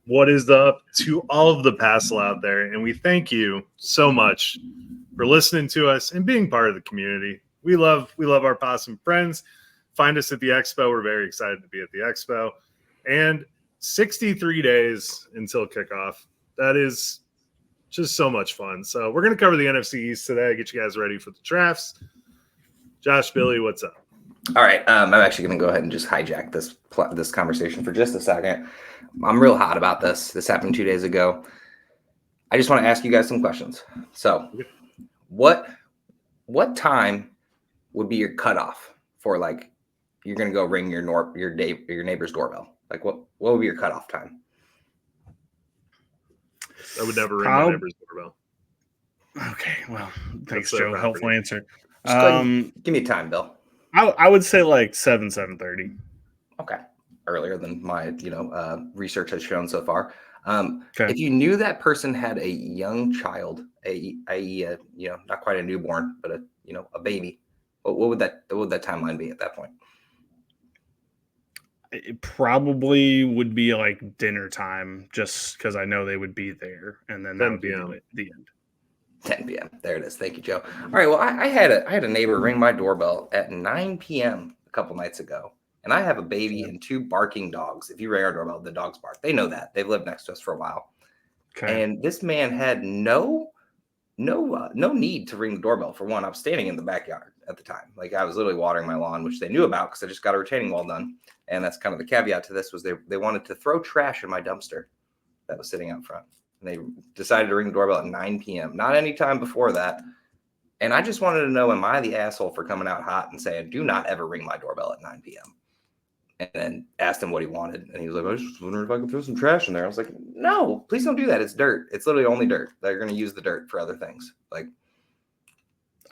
what is up to all of the Passel out there. And we thank you so much for listening to us and being part of the community. We love our possum friends. Find us at the Expo. We're very excited to be at the Expo. And 63 days until kickoff. That is just so much fun. So we're going to cover the NFC East today, get you guys ready for the drafts. Josh, Billy, what's up? All right. I'm actually going to go ahead and just hijack this conversation for just a second. I'm real hot about this. This happened 2 days ago. I just want to ask you guys some questions. So what time would be your cutoff for, like, you're going to go ring your neighbor's doorbell? Like, what would be your cutoff time? I would never ring my neighbor's doorbell. Okay, well, thanks, Joe. Helpful answer. Give me a time, Bill. I would say like 7:30. Okay, earlier than my research has shown so far. Okay. If you knew that person had a young child, not quite a newborn, but a baby, what would that timeline be at that point? It probably would be like dinner time, just because I know they would be there, and then that would be the end. 10 p.m. There it is. Thank you, Joe. All right. Well, I had a neighbor ring my doorbell at 9 p.m. a couple nights ago, and I have a baby and 2 barking dogs. If you ring our doorbell, the dogs bark. They know that. They've lived next to us for a while. Okay. And this man had no need to ring the doorbell. For one, I was standing in the backyard at the time. Like, I was literally watering my lawn, which they knew about because I just got a retaining wall done. And that's kind of the caveat to this, was they wanted to throw trash in my dumpster that was sitting out front. And they decided to ring the doorbell at 9 p.m., not any time before that. And I just wanted to know, am I the asshole for coming out hot and saying, do not ever ring my doorbell at 9 p.m.? And then asked him what he wanted. And he was like, I was just wondering if I could throw some trash in there. I was like, no, please don't do that. It's dirt. It's literally only dirt. They're going to use the dirt for other things. Like,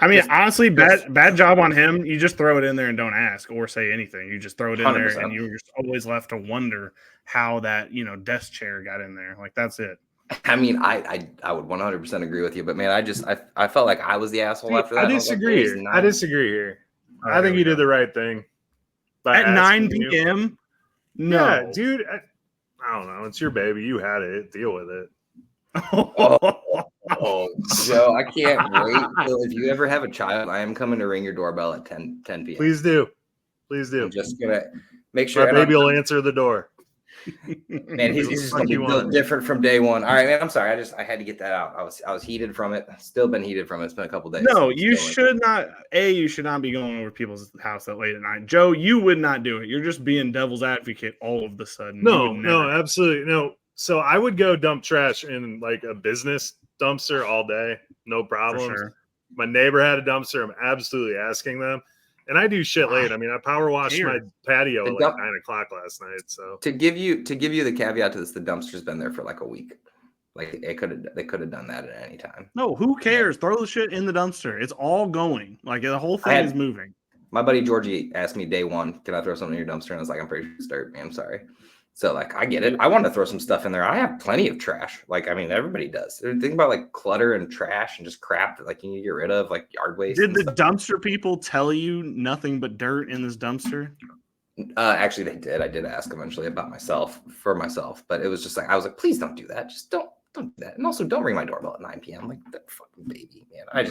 I mean, honestly, bad job on him. You just throw it in there and don't ask or say anything. You just throw it in 100%. There, and you're just always left to wonder how that, desk chair got in there. Like, that's it. I mean, I would 100% agree with you, but man, I felt like I was the asshole after that. I disagree here. I think you did the right thing. At 9 p.m.? No. Yeah, dude. I don't know. It's your baby. You had it. Deal with it. Oh, Joe, I can't wait till, if you ever have a child, I am coming to ring your doorbell at 10 p.m. Please do. I'm just going to make sure. My baby will answer the door. Man, he's just going to be built different from day one. All right, man, I'm sorry. I had to get that out. I was heated from it. Still been heated from it. It's been a couple days. No, you should not. You should not be going over people's house that late at night. Joe, you would not do it. You're just being devil's advocate all of the sudden. No, absolutely. No. So I would go dump trash in like a business dumpster all day. No problem. Sure. My neighbor had a dumpster. I'm absolutely asking them. And I do shit late. I mean, I power washed my patio at like 9 o'clock last night. So to give you the caveat to this, the dumpster's been there for like a week. Like, they could have done that at any time. No, who cares? Throw the shit in the dumpster. It's all going. Like, the whole thing is moving. My buddy Georgie asked me day one, can I throw something in your dumpster? And I was like, I'm pretty sure it's dirt, man. I'm sorry. So, like, I get it. I want to throw some stuff in there. I have plenty of trash. Like, I mean, everybody does. Think about, like, clutter and trash and just crap that, like, you need to get rid of, like yard waste. Did the dumpster people tell you nothing but dirt in this dumpster? Actually, they did. I did ask eventually about myself, but it was just like, I was like, please don't do that. Just don't do that. And also, don't ring my doorbell at 9 p.m. Like, that fucking baby, man. I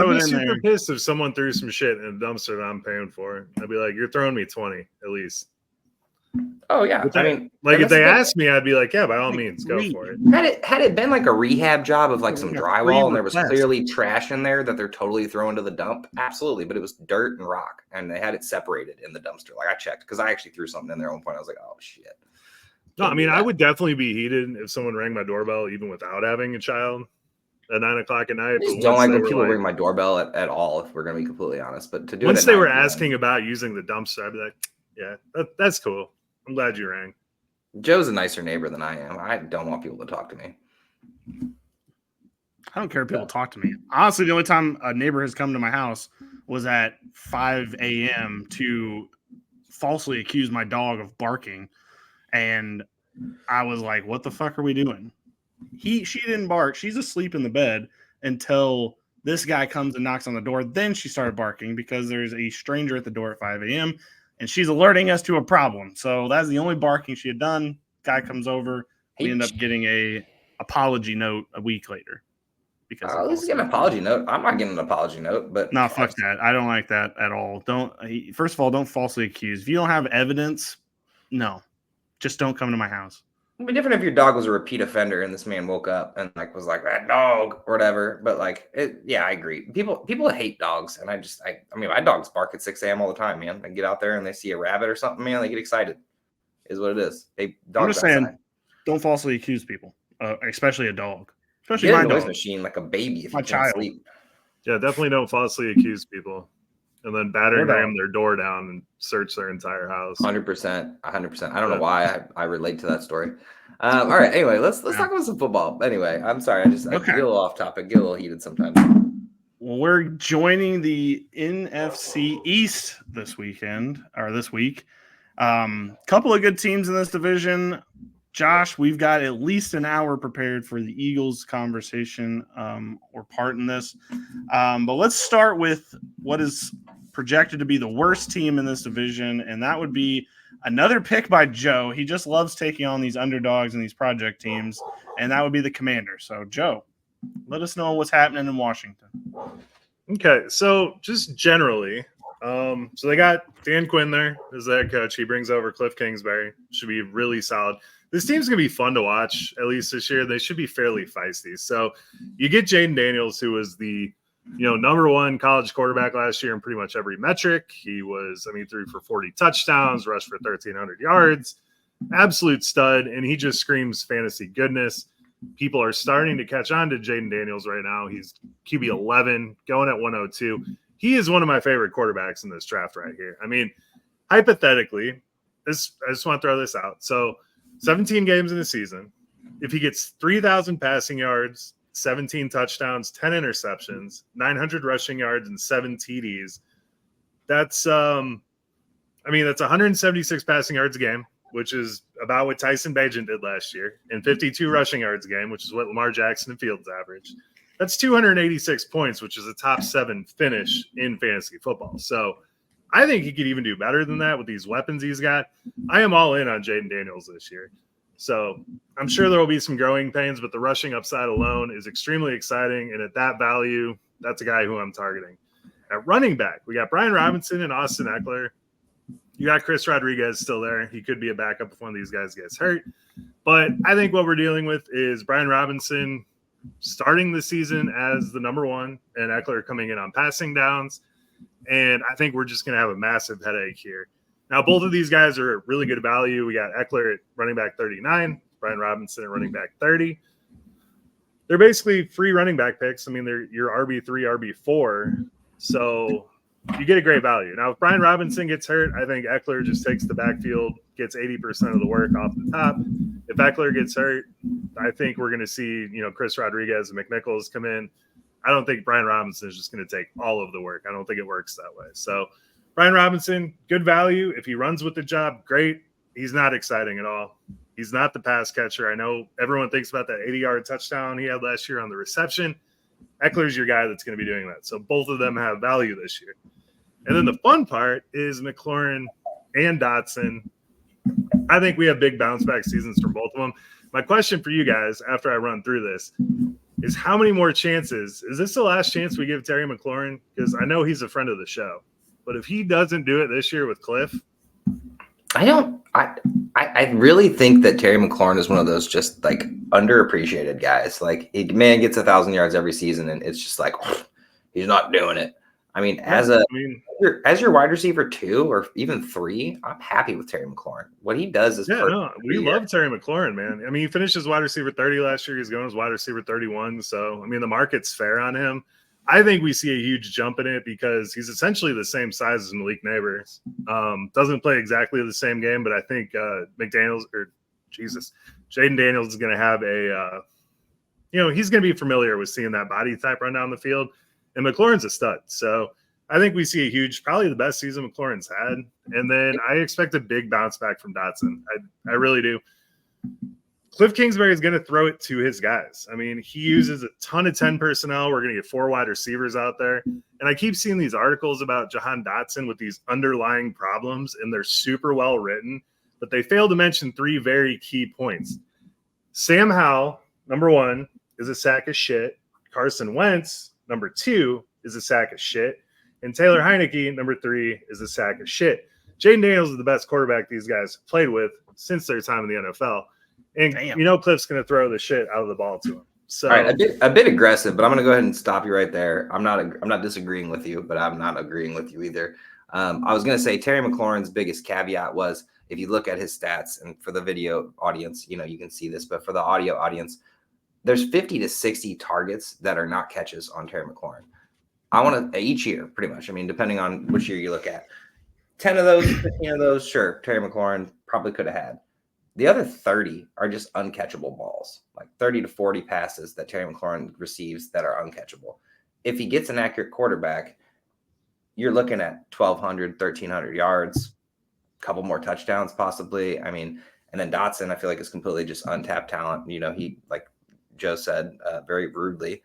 would be super pissed if someone threw some shit in a dumpster that I'm paying for. I'd be like, you're throwing me 20 at least. Oh yeah, I mean, like, if they asked me, I'd be like, yeah, by all means, go for it. Had it been like a rehab job of like some drywall and there was clearly trash in there that they're totally throwing to the dump, absolutely. But it was dirt and rock, and they had it separated in the dumpster. Like, I checked because I actually threw something in there at one point. I was like, oh shit. No, I mean, I would definitely be heated if someone rang my doorbell even without having a child at 9 o'clock at night. I just don't like when people ring my doorbell at all, if we're gonna be completely honest. But to do once it they were asking about using the dumpster, I'd be like, yeah, that's cool. I'm glad you rang. Joe's a nicer neighbor than I am. I don't want people to talk to me. I don't care if people talk to me. Honestly, the only time a neighbor has come to my house was at 5 a.m. to falsely accuse my dog of barking. And I was like, what the fuck are we doing? She didn't bark. She's asleep in the bed until this guy comes and knocks on the door. Then she started barking because there's a stranger at the door at 5 a.m. and she's alerting us to a problem. So that's the only barking she had done. Guy comes over, we end up getting a apology note a week later. Because at least get an apology note. I'm not getting an apology note, but no, fuck that. I don't like that at all. First of all, don't falsely accuse. If you don't have evidence, no, just don't come to my house. It'd be different if your dog was a repeat offender and this man woke up and like was like that dog or whatever. But like, I agree. People hate dogs, and I mean, my dogs bark at 6 a.m. all the time, man. They get out there and they see a rabbit or something, man. They get excited. Is what it is. I'm just saying, don't falsely accuse people, especially a dog. Especially get my a noise dog. Machine like a baby if my you can't child. sleep. Yeah, definitely don't falsely accuse people, and then battering ram their door down and search their entire house. 100%. I don't know why I relate to that story. All right. Anyway, let's talk about some football. Anyway, I'm sorry. I get a little off topic, get a little heated sometimes. Well, we're joining the NFC East this week. Couple of good teams in this division. Josh, we've got at least an hour prepared for the Eagles conversation or part in this. But let's start with what is projected to be the worst team in this division, and that would be another pick by Joe. He just loves taking on these underdogs and these project teams, and that would be the Commanders. So, Joe, let us know what's happening in Washington. Okay, so just generally, so they got Dan Quinn there as the head coach. He brings over Cliff Kingsbury. Should be really solid. This team's going to be fun to watch, at least this year. They should be fairly feisty. So you get Jaden Daniels, who was the number one college quarterback last year in pretty much every metric. He threw for 40 touchdowns, rushed for 1,300 yards, absolute stud, and he just screams fantasy goodness. People are starting to catch on to Jaden Daniels right now. He's QB 11, going at 102. He is one of my favorite quarterbacks in this draft right here. I mean, hypothetically, I just want to throw this out. So 17 games in the season. If he gets 3,000 passing yards, 17 touchdowns, 10 interceptions, 900 rushing yards, and 7 TDs, that's 176 passing yards a game, which is about what Tyson Bagent did last year, and 52 rushing yards a game, which is what Lamar Jackson and Fields averaged. That's 286 points, which is a top 7 finish in fantasy football. So I think he could even do better than that with these weapons he's got. I am all in on Jaden Daniels this year. So I'm sure there will be some growing pains, but the rushing upside alone is extremely exciting. And at that value, that's a guy who I'm targeting. At running back, we got Brian Robinson and Austin Eckler. You got Chris Rodriguez still there. He could be a backup if one of these guys gets hurt. But I think what we're dealing with is Brian Robinson starting the season as the number one and Eckler coming in on passing downs. And I think we're just going to have a massive headache here. Now, both of these guys are really good value. We got Eckler at running back 39, Brian Robinson at running back 30. They're basically free running back picks. I mean, they're your RB3, RB4. So you get a great value. Now, if Brian Robinson gets hurt, I think Eckler just takes the backfield, gets 80% of the work off the top. If Eckler gets hurt, I think we're going to see, Chris Rodriguez and McNichols come in. I don't think Brian Robinson is just going to take all of the work. I don't think it works that way. So Brian Robinson, good value. If he runs with the job, great. He's not exciting at all. He's not the pass catcher. I know everyone thinks about that 80-yard touchdown he had last year on the reception. Eckler's your guy that's going to be doing that. So both of them have value this year. And then the fun part is McLaurin and Dotson. I think we have big bounce back seasons from both of them. My question for you guys after I run through this is how many more chances? Is this the last chance we give Terry McLaurin? Because I know he's a friend of the show. But if he doesn't do it this year with Cliff, I really think that Terry McLaurin is one of those just like underappreciated guys. Like, man gets 1,000 yards every season, and it's just like he's not doing it. I mean, as your wide receiver 2 or even 3, I'm happy with Terry McLaurin. What he does is we love Terry McLaurin, man. I mean, he finished as wide receiver 30 last year. He's going as wide receiver 31. So, I mean, the market's fair on him. I think we see a huge jump in it because he's essentially the same size as Malik Nabers. Doesn't play exactly the same game, but I think Jaden Daniels is going to have he's going to be familiar with seeing that body type run down the field. And McLaurin's a stud. So I think we see a huge, probably the best season McLaurin's had. And then I expect a big bounce back from Dotson. I really do. Cliff Kingsbury is going to throw it to his guys. I mean, he uses a ton of 10 personnel. We're going to get 4 wide receivers out there. And I keep seeing these articles about Jahan Dotson with these underlying problems, and they're super well written, but they fail to mention 3 very key points. Sam Howell, number 1, is a sack of shit. Carson Wentz, number 2, is a sack of shit. And Taylor Heineke, number 3, is a sack of shit. Jaden Daniels is the best quarterback these guys have played with since their time in the NFL. And Cliff's going to throw the shit out of the ball to him. So, all right, a bit aggressive, but I'm going to go ahead and stop you right there. I'm not disagreeing with you, but I'm not agreeing with you either. I was going to say Terry McLaurin's biggest caveat was, if you look at his stats, and for the video audience, you can see this, but for the audio audience, there's 50 to 60 targets that are not catches on Terry McLaurin. I want to each year, pretty much. I mean, depending on which year you look at, 10 of those, 15 of those, sure, Terry McLaurin probably could have had. The other 30 are just uncatchable balls, like 30 to 40 passes that Terry McLaurin receives that are uncatchable. If he gets an accurate quarterback, you're looking at 1,200, 1,300 yards, a couple more touchdowns possibly. I mean, and then Dotson, I feel like is completely just untapped talent. He, like Joe said very rudely,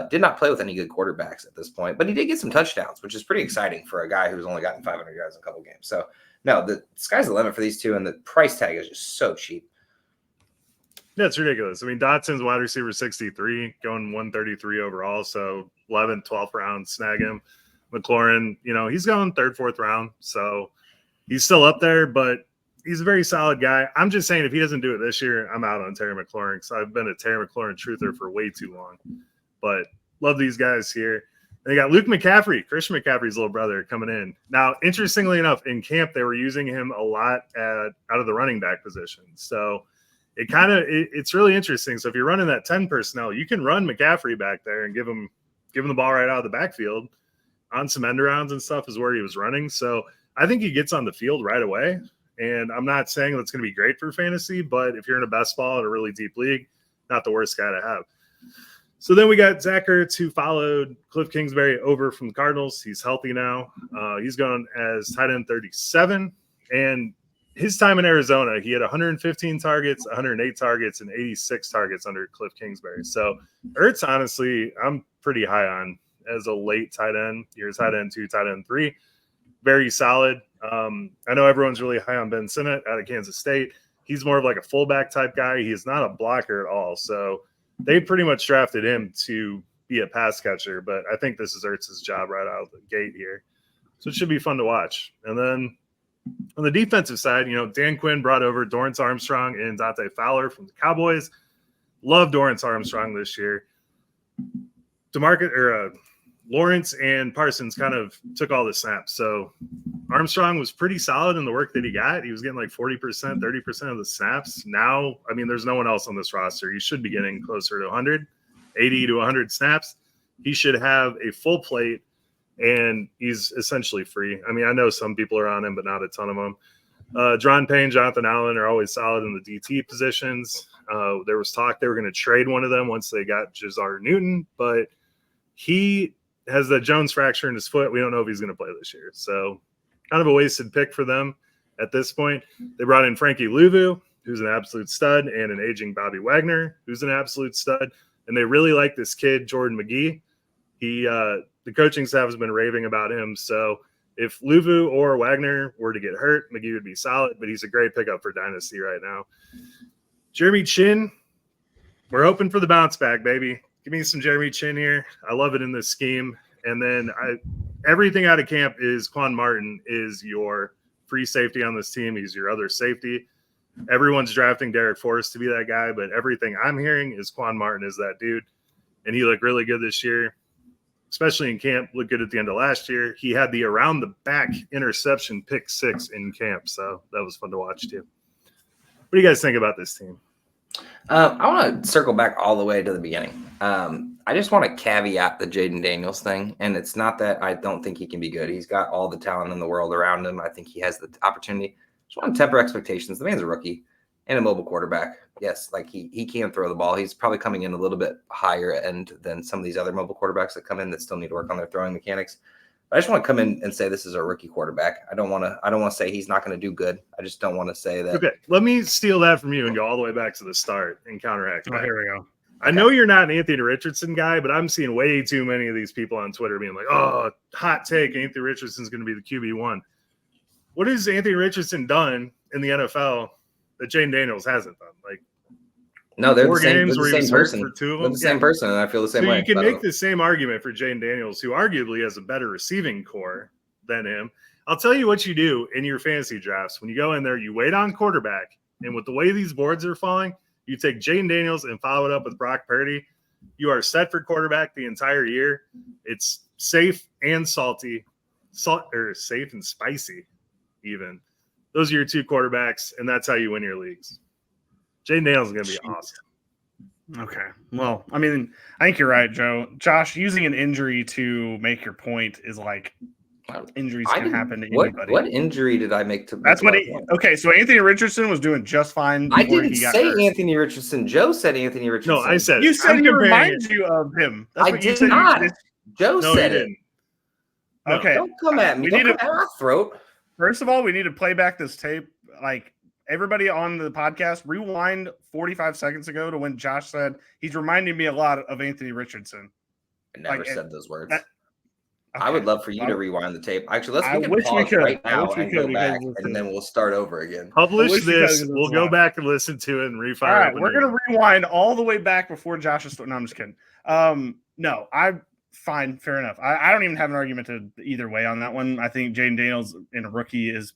did not play with any good quarterbacks at this point, but he did get some touchdowns, which is pretty exciting for a guy who's only gotten 500 yards in a couple games. So, no, the sky's the limit for these two, and the price tag is just so cheap. Yeah, it's ridiculous. I mean, Dotson's wide receiver 63, going 133 overall, so 11th, 12th round, snag him. McLaurin, he's going 3rd, 4th round, so he's still up there, but he's a very solid guy. I'm just saying, if he doesn't do it this year, I'm out on Terry McLaurin, because I've been a Terry McLaurin truther for way too long. But love these guys here. They got Luke McCaffrey, Christian McCaffrey's little brother, coming in. Now, interestingly enough, in camp, they were using him a lot out of the running back position. So it's really interesting. So if you're running that 10 personnel, you can run McCaffrey back there and give him the ball right out of the backfield on some end arounds and stuff is where he was running. So I think he gets on the field right away. And I'm not saying that's going to be great for fantasy, but if you're in a best ball in a really deep league, not the worst guy to have. So then we got Zach Ertz, who followed Cliff Kingsbury over from the Cardinals. He's healthy now. He's going as tight end 37. And his time in Arizona, he had 115 targets, 108 targets, and 86 targets under Cliff Kingsbury. So Ertz, honestly, I'm pretty high on as a late tight end. You're tight end 2, tight end 3. Very solid. I know everyone's really high on Ben Sinnott out of Kansas State. He's more of like a fullback type guy. He is not a blocker at all. So they pretty much drafted him to be a pass catcher, but I think this is Ertz's job right out of the gate here. So it should be fun to watch. And then on the defensive side, Dan Quinn brought over Dorrance Armstrong and Dante Fowler from the Cowboys. Love Dorrance Armstrong this year. Lawrence and Parsons kind of took all the snaps. So Armstrong was pretty solid in the work that he got. He was getting like 40%, 30% of the snaps. Now, I mean, there's no one else on this roster. He should be getting closer to 100, 80 to 100 snaps. He should have a full plate, and he's essentially free. I mean, I know some people are on him, but not a ton of them. John Payne, Jonathan Allen are always solid in the DT positions. There was talk they were going to trade one of them once they got Jazar Newton, but he has the Jones fracture in his foot. We don't know if he's going to play this year. So kind of a wasted pick for them at this point. They brought in Frankie Louvu, who's an absolute stud, and an aging Bobby Wagner, who's an absolute stud. And they really like this kid, Jordan McGee. The coaching staff has been raving about him. So if Louvu or Wagner were to get hurt, McGee would be solid, but he's a great pickup for Dynasty right now. Jeremy Chin, we're hoping for the bounce back, baby. Give me some Jeremy Chin here. I love it in this scheme. And then everything out of camp is Quan Martin is your free safety on this team. He's your other safety. Everyone's drafting Derek Forrest to be that guy, but everything I'm hearing is Quan Martin is that dude. And he looked really good this year, especially in camp. Looked good at the end of last year. He had the around the back interception pick 6 in camp. So that was fun to watch too. What do you guys think about this team? I want to circle back all the way to the beginning. I just want to caveat the Jaden Daniels thing. And it's not that I don't think he can be good. He's got all the talent in the world around him. I think he has the opportunity. Just want to temper expectations. The man's a rookie and a mobile quarterback. Yes, like he can throw the ball. He's probably coming in a little bit higher end than some of these other mobile quarterbacks that come in that still need to work on their throwing mechanics. I just want to come in and say this is a rookie quarterback. I don't want to say he's not going to do good. I just don't want to say that. Okay, let me steal that from you and go all the way back to the start and counteract. Oh, here we go. I know you're not an Anthony Richardson guy, but I'm seeing way too many of these people on Twitter being like, oh, hot take, Anthony Richardson's going to be the QB1. What has Anthony Richardson done in the NFL that Jaden Daniels hasn't done? Like, No, they're 4 the same. games They're where the he was same hurt person. for 2 of They're them. the same person, and I feel the same So way. you can make the same argument for Jaden Daniels, who arguably has a better receiving core than him. I'll tell you what you do in your fantasy drafts. When you go in there, you wait on quarterback. And with the way these boards are falling, you take Jaden Daniels and follow it up with Brock Purdy. You are set for quarterback the entire year. It's safe and salty, safe and spicy, even. Those are your 2 quarterbacks, and that's how you win your leagues. Jaden Daniels is going to be awesome. Okay. Well, I mean, I think you're right, Joe. Josh, using an injury to make your point is like injuries can happen to anybody. What injury did I make to? That's what okay. So Anthony Richardson was doing just fine. I didn't he got say hurt. Anthony Richardson. Joe said Anthony Richardson. No, I said you said he reminds you of him. That's what you said. Not. Joe said it. No. Okay. Don't come at me. Don't come at my throat. First of all, we need to play back this tape. Like everybody on the podcast, rewind 45 seconds ago to when Josh said he's reminding me a lot of Anthony Richardson. I never said those words. Okay. I would love for you to rewind the tape. Actually, we can pause right now and go back, and then we'll start over again. Publish this. We'll go back and listen to it and refire. All right, we're going to rewind all the way back before Josh's story. No, I'm just kidding. No, fine, fair enough. I don't even have an argument to either way on that one. I think Jaden Daniels in a rookie is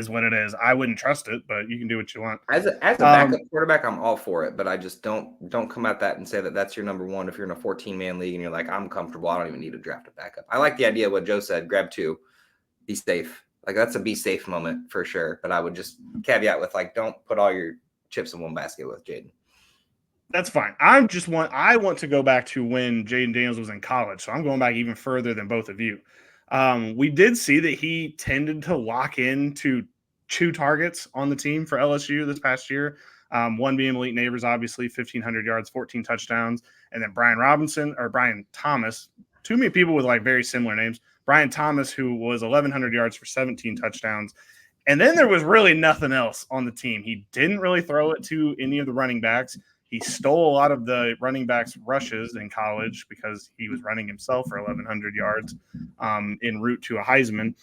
what it is. I wouldn't trust it, but you can do what you want. As a backup quarterback, I'm all for it, but I just don't come at that and say that that's your number one if you're in a 14-man league and you're like, I'm comfortable. I don't even need to draft a backup. I like the idea of what Joe said, grab 2, be safe. Like that's a be safe moment for sure, but I would just caveat with like, don't put all your chips in one basket with Jaden. That's fine. I want to go back to when Jaden Daniels was in college, so I'm going back even further than both of you. We did see that he tended to lock into 2 targets on the team for LSU this past year. One being Malik Nabers, obviously 1,500 yards, 14 touchdowns, and then Brian Thomas. Too many people with like very similar names. Brian Thomas, who was 1,100 yards for 17 touchdowns. And then there was really nothing else on the team. He didn't really throw it to any of the running backs. He stole a lot of the running backs' rushes in college because he was running himself for 1,100 yards en route to a Heisman.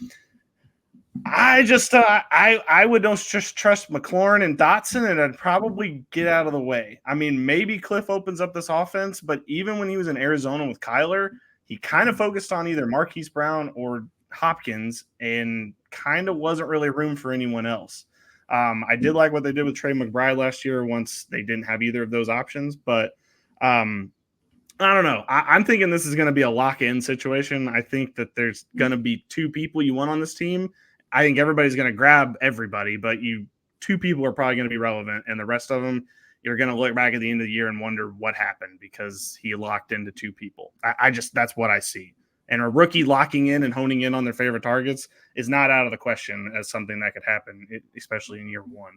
I just I would just trust McLaurin and Dotson, and I'd probably get out of the way. I mean, maybe Cliff opens up this offense, but even when he was in Arizona with Kyler, he kind of focused on either Marquise Brown or Hopkins and kind of wasn't really room for anyone else. I did like what they did with Trey McBride last year once they didn't have either of those options, but I don't know. I'm thinking this is going to be a lock-in situation. I think that there's going to be 2 people you want on this team. I think everybody's going to grab everybody, but 2 people are probably going to be relevant, and the rest of them, you're going to look back at the end of the year and wonder what happened because he locked into 2 people. That's what I see. And a rookie locking in and honing in on their favorite targets is not out of the question as something that could happen, especially in year 1.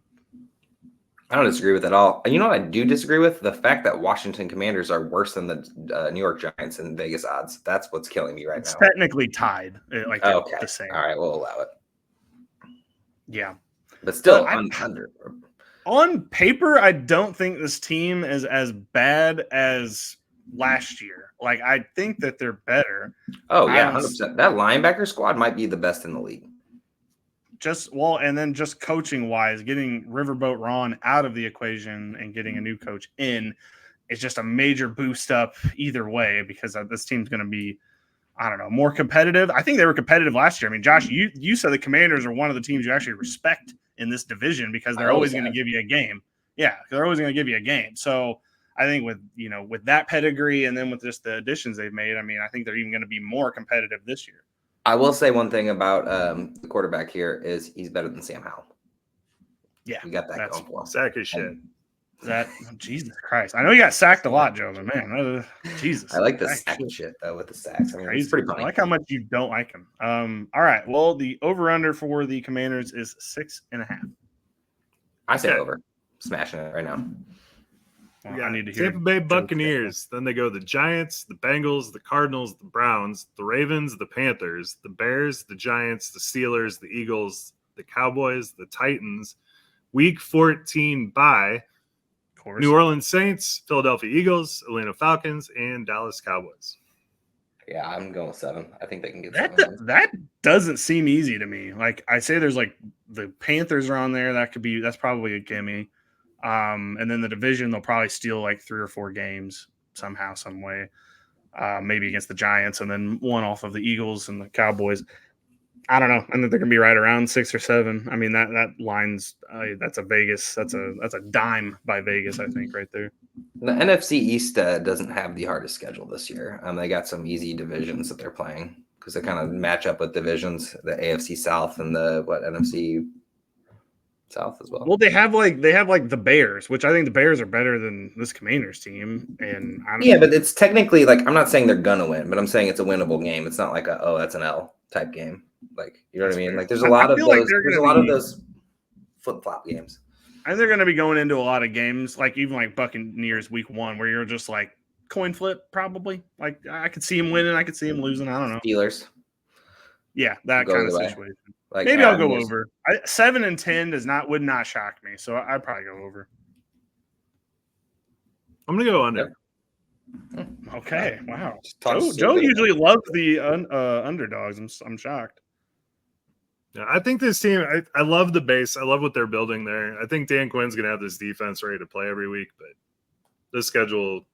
I don't disagree with it at all. You know what I do disagree with? The fact that Washington Commanders are worse than the New York Giants in Vegas odds. That's what's killing me right now. It's technically tied. Like okay. The same. All right, we'll allow it. Yeah. But still, under. On paper, I don't think this team is as bad as last year. Like, I think that they're better. Oh, yeah, 100%. That linebacker squad might be the best in the league. And then just coaching-wise, getting Riverboat Ron out of the equation and getting a new coach in is just a major boost up either way because this team's going to be, I don't know, more competitive. I think they were competitive last year. I mean, Josh, you said the Commanders are one of the teams you actually respect in this division because they're always going to give you a game. Yeah, they're always going to give you a game. So I think with that pedigree and then with just the additions they've made, I mean, I think they're even going to be more competitive this year. I will say one thing about the quarterback here is he's better than Sam Howell. Yeah, we got that going for him. Sack of shit. Jesus Christ! I know you got sacked a lot, Joe, but man, Jesus. I like the sack shit though with the sacks. I mean, it's pretty funny. I like how much you don't like him. All right. Well, the over/under for the Commanders is 6.5. I say over. Smashing it right now. Well, I need to hear Tampa Bay Buccaneers. Then they go the Giants, the Bengals, the Cardinals, the Browns, the Ravens, the Panthers, the Bears, the Giants, the Steelers, the Eagles, the Cowboys, the Titans. Week 14 bye. New Orleans Saints, Philadelphia Eagles, Atlanta Falcons, and Dallas Cowboys. Yeah, I'm going with 7. I think they can get that. That doesn't seem easy to me. Like I say, there's like the Panthers are on there. That's probably a gimme. And then the division, they'll probably steal like 3 or 4 games somehow, some way. Maybe against the Giants, and then one off of the Eagles and the Cowboys. I don't know. I think they're gonna be right around 6 or 7. I mean, that line's that's a Vegas. That's a dime by Vegas, I think, right there. The NFC East doesn't have the hardest schedule this year. They got some easy divisions that they're playing because they kind of match up with divisions, the AFC South and the NFC South as well. Well, they have like the Bears, which I think the Bears are better than this Commanders team. And I don't know. But it's technically like, I'm not saying they're gonna win, but I'm saying it's a winnable game. It's not like that's an L type game. Like, you know what I mean? Like, there's a lot of those. Like there's a lot of those flip flop games. I think they're going to be going into a lot of games, like even like Buccaneers week 1, where you're just like coin flip, probably. Like, I could see him winning, I could see him losing. I don't know. Steelers. Yeah, that kind of situation. Like, maybe I'll go over. 7 and 10 would not shock me, so I'd probably go over. I'm gonna go under. Okay, wow. Joe usually loves the underdogs. I'm shocked. Yeah, I think this team. I love the base. I love what they're building there. I think Dan Quinn's gonna have this defense ready to play every week, but the schedule.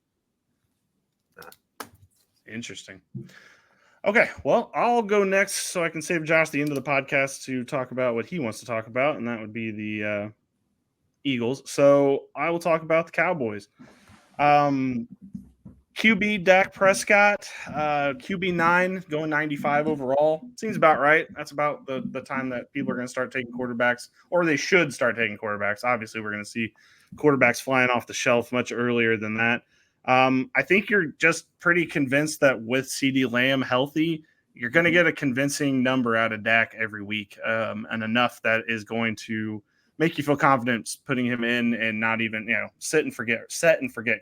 Interesting. Okay, well, I'll go next so I can save Josh the end of the podcast to talk about what he wants to talk about, and that would be the Eagles. So I will talk about the Cowboys. QB Dak Prescott, QB 9, going 95 overall. Seems about right. That's about the time that people are going to start taking quarterbacks, or they should start taking quarterbacks. Obviously, we're going to see quarterbacks flying off the shelf much earlier than that. I think you're just pretty convinced that with CeeDee Lamb healthy, you're going to get a convincing number out of Dak every week, and enough that is going to make you feel confident putting him in and not even, set and forget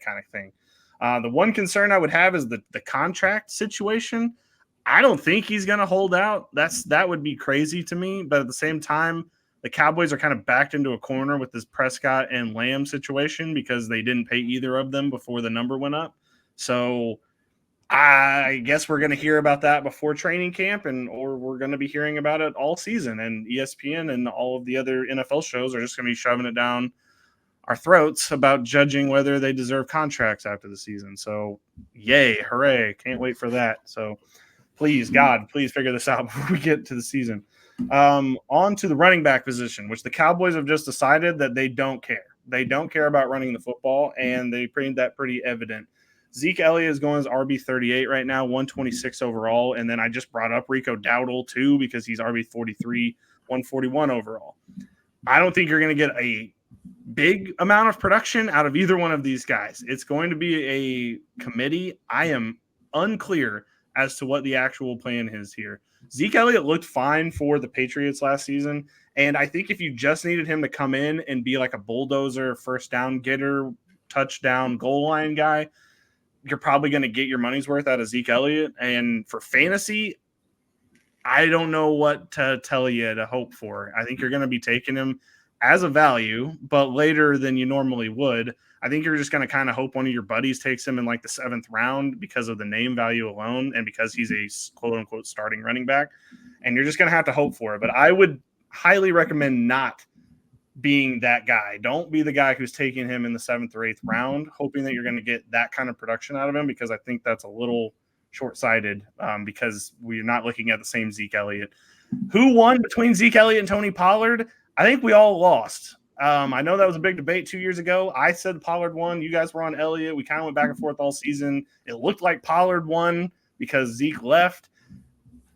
kind of thing. The one concern I would have is the contract situation. I don't think he's going to hold out. That would be crazy to me. But at the same time, the Cowboys are kind of backed into a corner with this Prescott and Lamb situation because they didn't pay either of them before the number went up. So I guess we're going to hear about that before training camp, or we're going to be hearing about it all season. And ESPN and all of the other NFL shows are just going to be shoving it down our throats about judging whether they deserve contracts after the season. So yay, hooray. Can't wait for that. So please, God, please figure this out before we get to the season. On to the running back position, which the Cowboys have just decided that they don't care. They don't care about running the football, and they made that pretty evident. Zeke Elliott is going as RB38 right now, 126 overall. And then I just brought up Rico Dowdle too, because he's RB43, 141 overall. I don't think you're going to get a big amount of production out of either one of these guys. It's going to be a committee. I am unclear as to what the actual plan is here. Zeke Elliott looked fine for the Patriots last season, and I think if you just needed him to come in and be like a bulldozer, first down getter, touchdown, goal line guy, you're probably going to get your money's worth out of Zeke Elliott. And for fantasy, I don't know what to tell you to hope for. I think you're going to be taking him as a value, but later than you normally would. I think you're just going to kind of hope one of your buddies takes him in like the 7th round because of the name value alone and because he's a quote unquote starting running back. And you're just going to have to hope for it. But I would highly recommend not being that guy. Don't be the guy who's taking him in the 7th or 8th round, hoping that you're going to get that kind of production out of him, because I think that's a little short-sighted because we're not looking at the same Zeke Elliott. Who won between Zeke Elliott and Tony Pollard? I think we all lost. I know that was a big debate 2 years ago. I said Pollard won. You guys were on Elliott. We kind of went back and forth all season. It looked like Pollard won because Zeke left.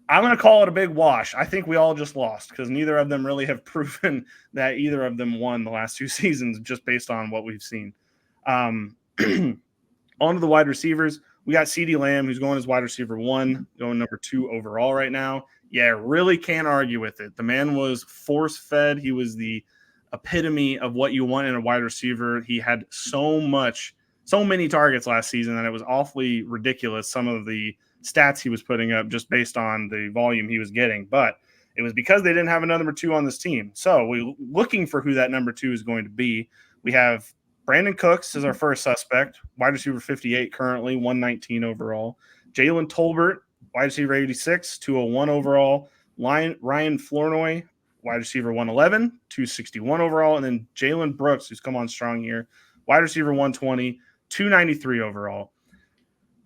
I'm going to call it a big wash. I think we all just lost because neither of them really have proven that either of them won the last 2 seasons just based on what we've seen. On to the wide receivers. We got CeeDee Lamb, who's going as wide receiver 1, going number 2 overall right now. Yeah, really can't argue with it. The man was force-fed. He was the epitome of what you want in a wide receiver. He had so many targets last season that it was awfully ridiculous, some of the stats he was putting up just based on the volume he was getting. But it was because they didn't have a number 2 on this team. So we're looking for who that number 2 is going to be. We have Brandon Cooks is our first suspect, wide receiver 58 currently, 119 overall. Jalen Tolbert, wide receiver 86, 201 overall. Ryan Flournoy, wide receiver 111, 261 overall. And then Jalen Brooks, who's come on strong here, wide receiver 120, 293 overall.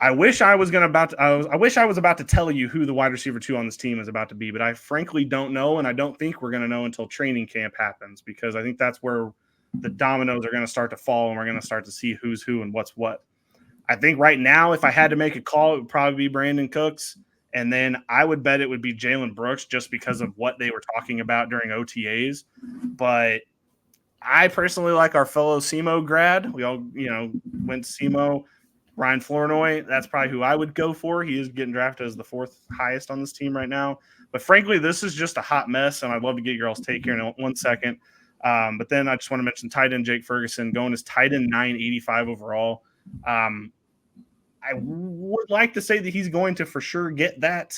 I wish I was about to tell you who the wide receiver 2 on this team is about to be, but I frankly don't know, and I don't think we're going to know until training camp happens, because I think that's where the dominoes are going to start to fall, and we're going to start to see who's who and what's what. I think right now, if I had to make a call, it would probably be Brandon Cooks, and then I would bet it would be Jalen Brooks just because of what they were talking about during OTAs. But I personally like our fellow SEMO grad. We all, went SEMO. Ryan Flournoy, that's probably who I would go for. He is getting drafted as the 4th highest on this team right now. But frankly, this is just a hot mess, and I'd love to get your all's take here in 1 second. But then I just want to mention tight end Jake Ferguson going as tight end 985 overall. I would like to say that he's going to for sure get that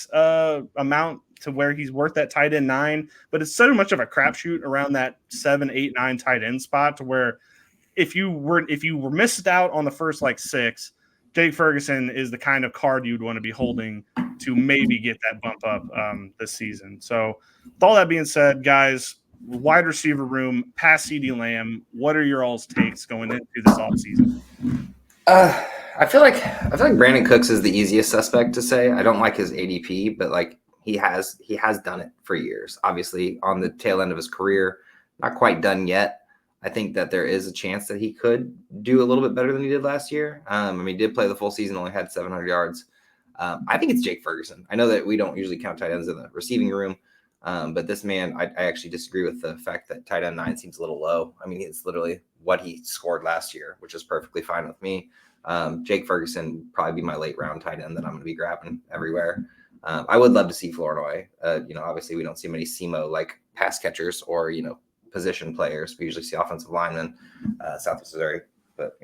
amount to where he's worth that tight end 9, but it's so much of a crapshoot around that 7, 8, 9 tight end spot to where if you were missed out on the first 6, Jake Ferguson is the kind of card you'd want to be holding to maybe get that bump up this season. So with all that being said, guys, wide receiver room, past CeeDee Lamb, what are your all's takes going into this offseason? I feel like Brandon Cooks is the easiest suspect to say. I don't like his ADP, but he has done it for years. Obviously, on the tail end of his career, not quite done yet. I think that there is a chance that he could do a little bit better than he did last year. He did play the full season, only had 700 yards. I think it's Jake Ferguson. I know that we don't usually count tight ends in the receiving room, but this man, I actually disagree with the fact that tight end 9 seems a little low. It's literally what he scored last year, which is perfectly fine with me. Jake Ferguson would probably be my late round tight end that I'm going to be grabbing everywhere. I would love to see Flournoy. Obviously we don't see many SEMO pass catchers or, position players. We usually see offensive linemen, Southwest Missouri, but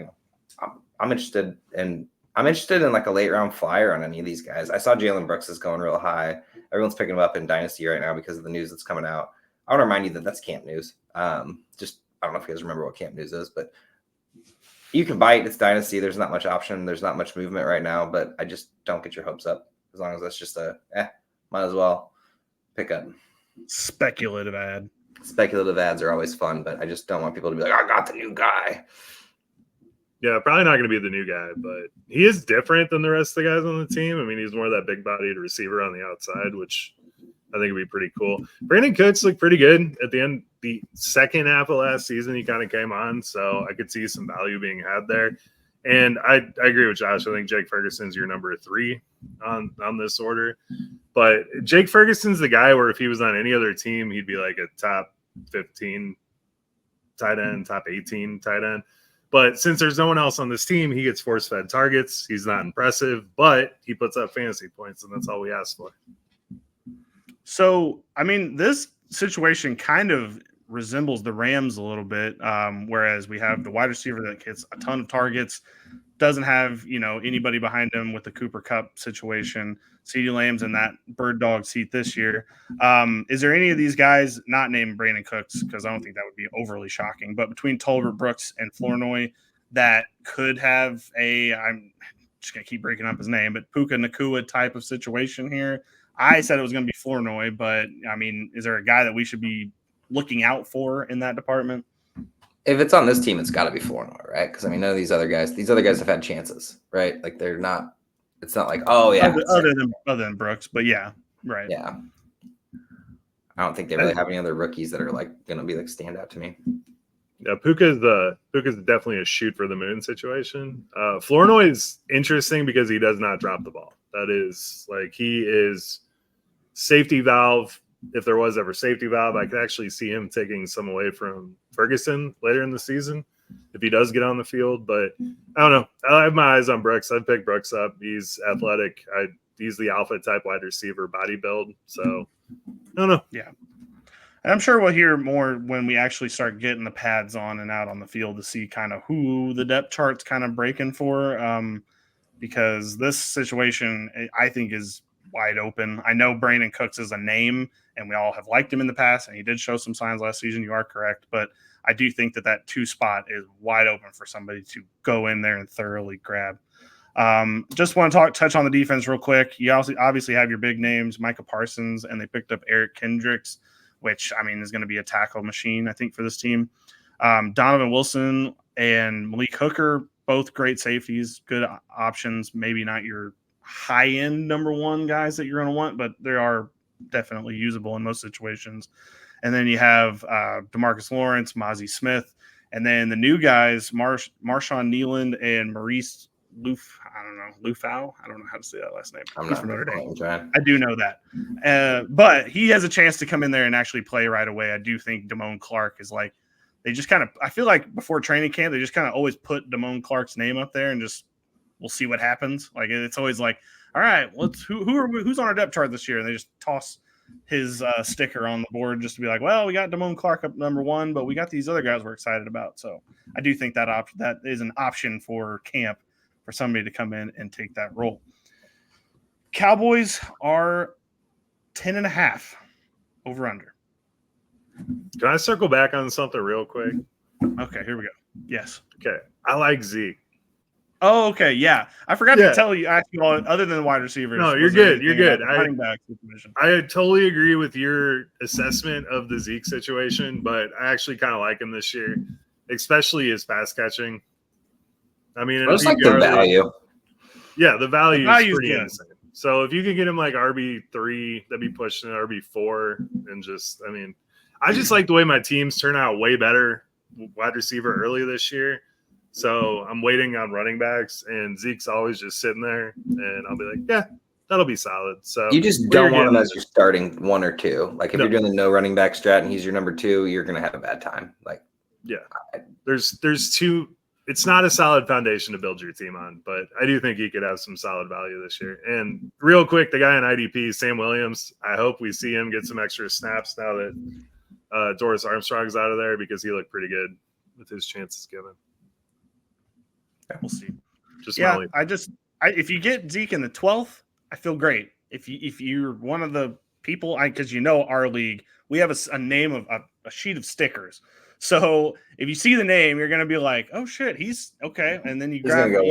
I'm interested in a late round flyer on any of these guys. I saw Jalen Brooks is going real high. Everyone's picking him up in Dynasty right now because of the news that's coming out. I want to remind you that that's camp news. I don't know if you guys remember what camp news is, but you can buy it. It's Dynasty. There's not much option. There's not much movement right now, but I just don't get your hopes up as long as that's just might as well pick up. Speculative ad. Speculative ads are always fun, but I just don't want people to be like, I got the new guy. Yeah, probably not going to be the new guy, but he is different than the rest of the guys on the team. He's more of that big-bodied receiver on the outside, which I think would be pretty cool. Brandon Cooks looked pretty good at the end. The second half of last season, he kind of came on, so I could see some value being had there. And I agree with Josh. I think Jake Ferguson's your number 3 on this order. But Jake Ferguson's the guy where if he was on any other team, he'd be like a top 15 tight end, top 18 tight end. But since there's no one else on this team, he gets force-fed targets. He's not impressive, but he puts up fantasy points, and that's all we ask for. So, this situation kind of resembles the Rams a little bit, whereas we have the wide receiver that gets a ton of targets, doesn't have, anybody behind him with the Cooper Kupp situation. CeeDee Lamb's in that bird dog seat this year. Is there any of these guys not named Brandon Cooks? Because I don't think that would be overly shocking, but between Tolbert, Brooks, and Flournoy that could have I'm just going to keep breaking up his name, but Puka Nacua type of situation here. I said it was going to be Flournoy, but is there a guy that we should be looking out for in that department? If it's on this team, it's got to be Flournoy, right? Because none of these other guys have had chances, right? They're not. It's not like, oh yeah, other than Brooks, but yeah, right. Yeah, I don't think they really have any other rookies that are going to be standout to me. Yeah, Puka's definitely a shoot for the moon situation. Flournoy is interesting because he does not drop the ball. That is he is safety valve. If there was ever safety valve, I could actually see him taking some away from Ferguson later in the season if he does get on the field. But I don't know. I have my eyes on Brooks. I'd pick Brooks up. He's athletic. He's the alpha type wide receiver body build. So I don't know. Yeah. And I'm sure we'll hear more when we actually start getting the pads on and out on the field to see kind of who the depth chart's kind of breaking for. Because this situation, I think, is wide open. I know Brandon Cooks is a name, and we all have liked him in the past, and he did show some signs last season. You are correct, but I do think that 2 spot is wide open for somebody to go in there and thoroughly grab. Just want to touch on the defense real quick. You also obviously have your big names, Micah Parsons, and they picked up Eric Kendricks, which I mean is going to be a tackle machine, I think, for this team. Donovan Wilson and Malik Hooker, both great safeties, good options. Maybe not your high-end number one guys that you're going to want, but they are definitely usable in most situations. And then you have DeMarcus Lawrence, Mozzie Smith, and then the new guys, Marshawn Nealand and Maurice Lufau. I don't know how to say that last name. He's from Notre Dame. I do know that. But he has a chance to come in there and actually play right away. I do think Damone Clark is like, they just kind of, I feel like before training camp, they just kind of always put Damone Clark's name up there and just, we'll see what happens. Like, it's always like, all right, who's on our depth chart this year? And they just toss his sticker on the board just to be like, well, we got Damone Clark up number one, but we got these other guys we're excited about. So I do think that that is an option for camp for somebody to come in and take that role. Cowboys are 10.5 over under. Can I circle back on something real quick? Okay, here we go. Yes. Okay. I like Zeke. Oh, okay. Yeah. I forgot to tell you, actually, other than wide receivers. No, you're good. You're good. I totally agree with your assessment of the Zeke situation, but I actually kind of like him this year, especially his pass catching. I mean, I just like the value. Yeah, the value is pretty good. insane. So if you could get him like RB3, that'd be pushing RB4, and just, I mean, I just like the way my teams turn out way better wide receiver early this year. So I'm waiting on running backs, and Zeke's always just sitting there, and I'll be like, yeah, that'll be solid. So you just don't want him as your starting one or two. Like if you're doing the no running back strat and he's your number two, you're going to have a bad time. Like, yeah, there's two. It's not a solid foundation to build your team on, but I do think he could have some solid value this year. And real quick, the guy in IDP, Sam Williams, I hope we see him get some extra snaps now that Doris Armstrong's out of there, because he looked pretty good with his chances given. We'll see. If you get Zeke in the 12th, I feel great. If you're one of the people, because our league, we have a name of a sheet of stickers. So if you see the name, you're going to be like, oh shit, he's okay. And then you grab him.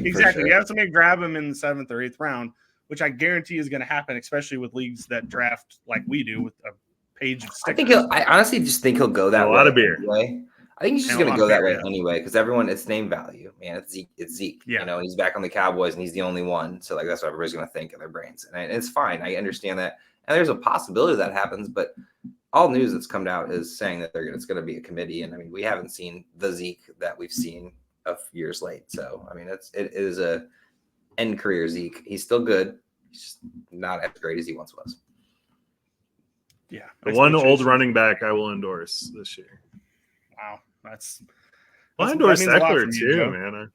Exactly. You have somebody grab him in the 7th or 8th round, which I guarantee is going to happen, especially with leagues that draft like we do with a page of stickers. I honestly just think he'll go that way. A lot of beer. Anyway. I think he's just going to go that way anyway, because it's name value, man. It's Zeke. Yeah. He's back on the Cowboys and he's the only one. So like, that's what everybody's going to think in their brains. And it's fine. I understand that. And there's a possibility that happens, but all news that's come out is saying that it's going to be a committee. And I mean, we haven't seen the Zeke that we've seen of years late. So, I mean, it is a end career Zeke. He's still good. He's just not as great as he once was. Yeah. The one old running back I will endorse this year. Wow. I endorse Eckler too, man.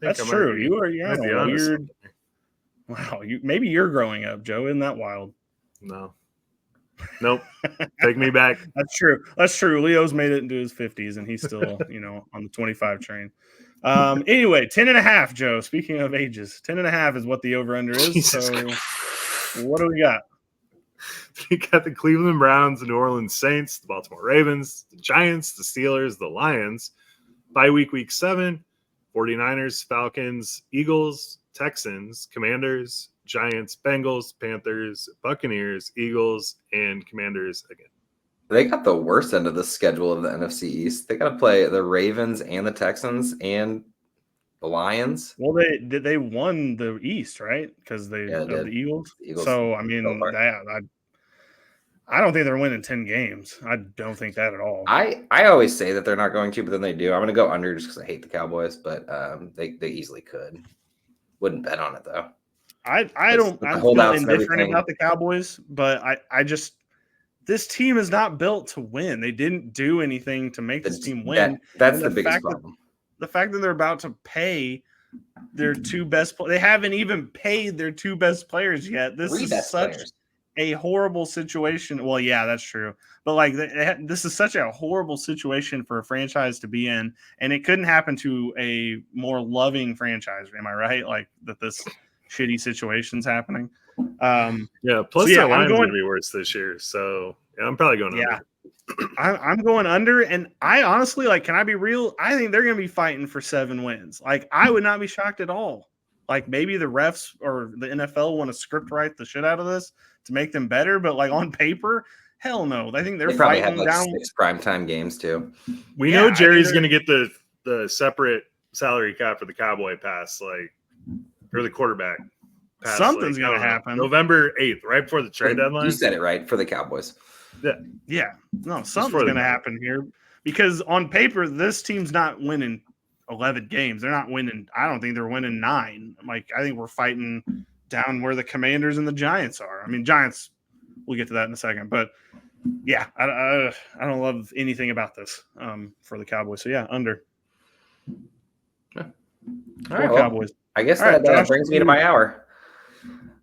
That's true. You're weird. Wow. Maybe you're growing up, Joe. Isn't that wild? No. Nope. Take me back. That's true. Leo's made it into his 50s and he's still, on the 25 train. Anyway, 10.5, Joe. Speaking of ages, 10.5 is what the over-under is. Jesus so Christ. What do we got? We got the Cleveland Browns, the New Orleans Saints, the Baltimore Ravens, the Giants, the Steelers, the Lions. Bye week 7, 49ers, Falcons, Eagles, Texans, Commanders, Giants, Bengals, Panthers, Buccaneers, Eagles, and Commanders again. They got the worst end of the schedule of the NFC East. They got to play the Ravens and the Texans and the Lions. Well, they won the East, right? Because the Eagles. So I mean, I don't think they're winning 10 games. I don't think that at all. I always say that they're not going to, but then they do. I'm going to go under just because I hate the Cowboys, but they easily could. Wouldn't bet on it though. I feel indifferent about the Cowboys, but I just this team is not built to win. They didn't do anything to make this team win. That's the biggest problem. The fact that they're about to pay their two best they haven't even paid their two best players yet. This is such a horrible situation. Well, yeah, that's true. But like this is such a horrible situation for a franchise to be in, and it couldn't happen to a more loving franchise. Am I right? Like that this shitty situation's happening. Plus their line's going to be worse this year. So I'm probably going under. I'm going under, and I honestly, can I be real? I think they're going to be fighting for 7 wins. Like, I would not be shocked at all. Like, maybe the refs or the NFL want to script write the shit out of this to make them better, but on paper, Hell no. I think they're They probably have fighting like down. 6 primetime games too. We Yeah, know I mean, Jerry's they're- going to get the separate salary cap for the Cowboy pass, like, or the quarterback pass. Something's like, I gonna don't know, happen. November 8th, right before the trade You deadline. said it right, for the Cowboys. Yeah. No, for something's the going to Cowboys. happen here because on paper, this team's not winning 11 games. They're not winning. I don't think they're winning 9. Like, I think we're fighting down where the Commanders and the Giants are. I mean, Giants, we'll get to that in a second. But, yeah, I don't love anything about this for the Cowboys. So, yeah, under. All Poor right, well, Cowboys. I guess All right, that Josh, brings me to my hour.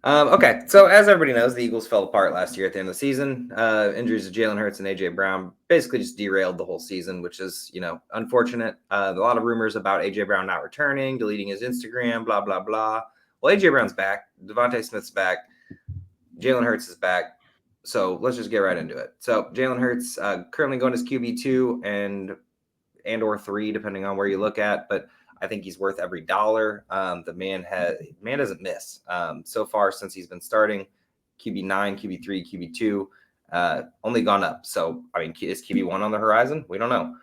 Okay, so as everybody knows, the Eagles fell apart last year at the end of the season. Injuries to Jalen Hurts and A.J. Brown basically just derailed the whole season, which is, unfortunate. A lot of rumors about A.J. Brown not returning, deleting his Instagram, blah, blah, blah. Well, A.J. Brown's back. Devontae Smith's back. Jalen Hurts is back. So let's just get right into it. So Jalen Hurts currently going as QB2 and or 3, depending on where you look at, but I think he's worth every dollar. The man doesn't miss so far since he's been starting. QB9, QB3, QB2, only gone up. So, I mean, is QB1 on the horizon? We don't know.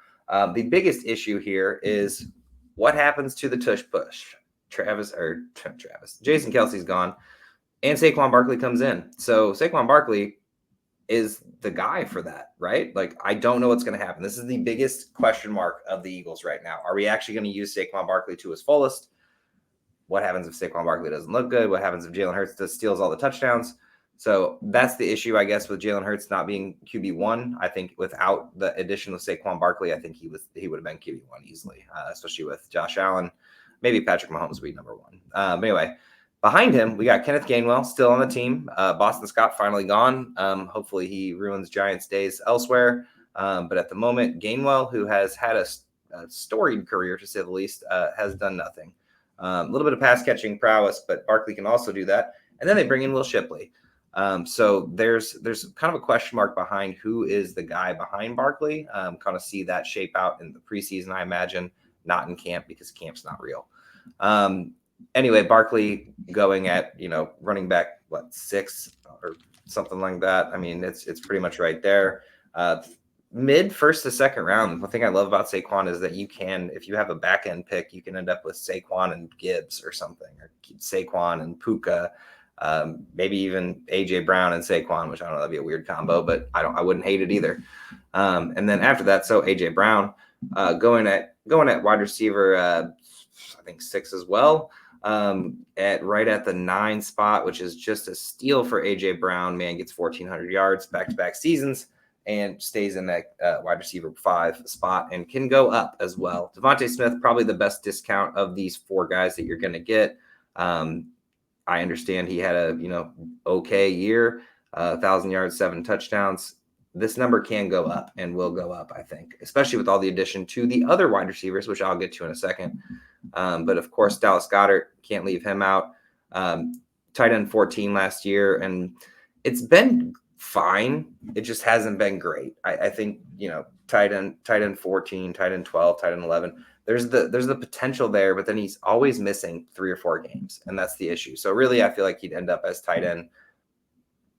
The biggest issue here is what happens to the tush push. Jason Kelsey's gone, and Saquon Barkley comes in. So Saquon Barkley is the guy for that, right? Like, I don't know what's going to happen. This is the biggest question mark of the Eagles right now. Are we actually going to use Saquon Barkley to his fullest? What happens if Saquon Barkley doesn't look good? What happens if Jalen Hurts steals all the touchdowns? So that's the issue, I guess, with Jalen Hurts not being QB1. I think without the addition of Saquon Barkley, I think he would have been QB1 easily, especially with Josh Allen. Maybe Patrick Mahomes would be number 1. But anyway, behind him, we got Kenneth Gainwell still on the team. Boston Scott finally gone. Hopefully he ruins Giants days elsewhere. But at the moment, Gainwell, who has had a storied career, to say the least, has done nothing. A little bit of pass catching prowess, but Barkley can also do that. And then they bring in Will Shipley. So there's kind of a question mark behind who is the guy behind Barkley. Kind of see that shape out in the preseason, I imagine, not in camp because camp's not real. Anyway, Barkley going at, running back, 6 or something like that. I mean, it's pretty much right there. Mid first to second round. The thing I love about Saquon is that you can, if you have a back end pick, you can end up with Saquon and Gibbs or something, or Saquon and Puka, maybe even A.J. Brown and Saquon, which I don't know, that'd be a weird combo, but I wouldn't hate it either. And then after that, so A.J. Brown going at wide receiver, I think 6 as well. Right at the 9 spot, which is just a steal for AJ Brown. Man gets 1,400 yards back-to-back seasons and stays in that wide receiver 5 spot and can go up as well. Devontae Smith, probably the best discount of these 4 guys that you're going to get. I understand he had a okay year, 1,000 yards, 7 touchdowns. This number can go up and will go up, I think, especially with all the addition to the other wide receivers, which I'll get to in a second. But of course, Dallas Goedert, can't leave him out. Tight end 14 last year, and it's been fine. It just hasn't been great. I think, tight end 14, tight end 12, tight end 11. There's the potential there, but then he's always missing 3 or 4 games, and that's the issue. So really, I feel like he'd end up as tight end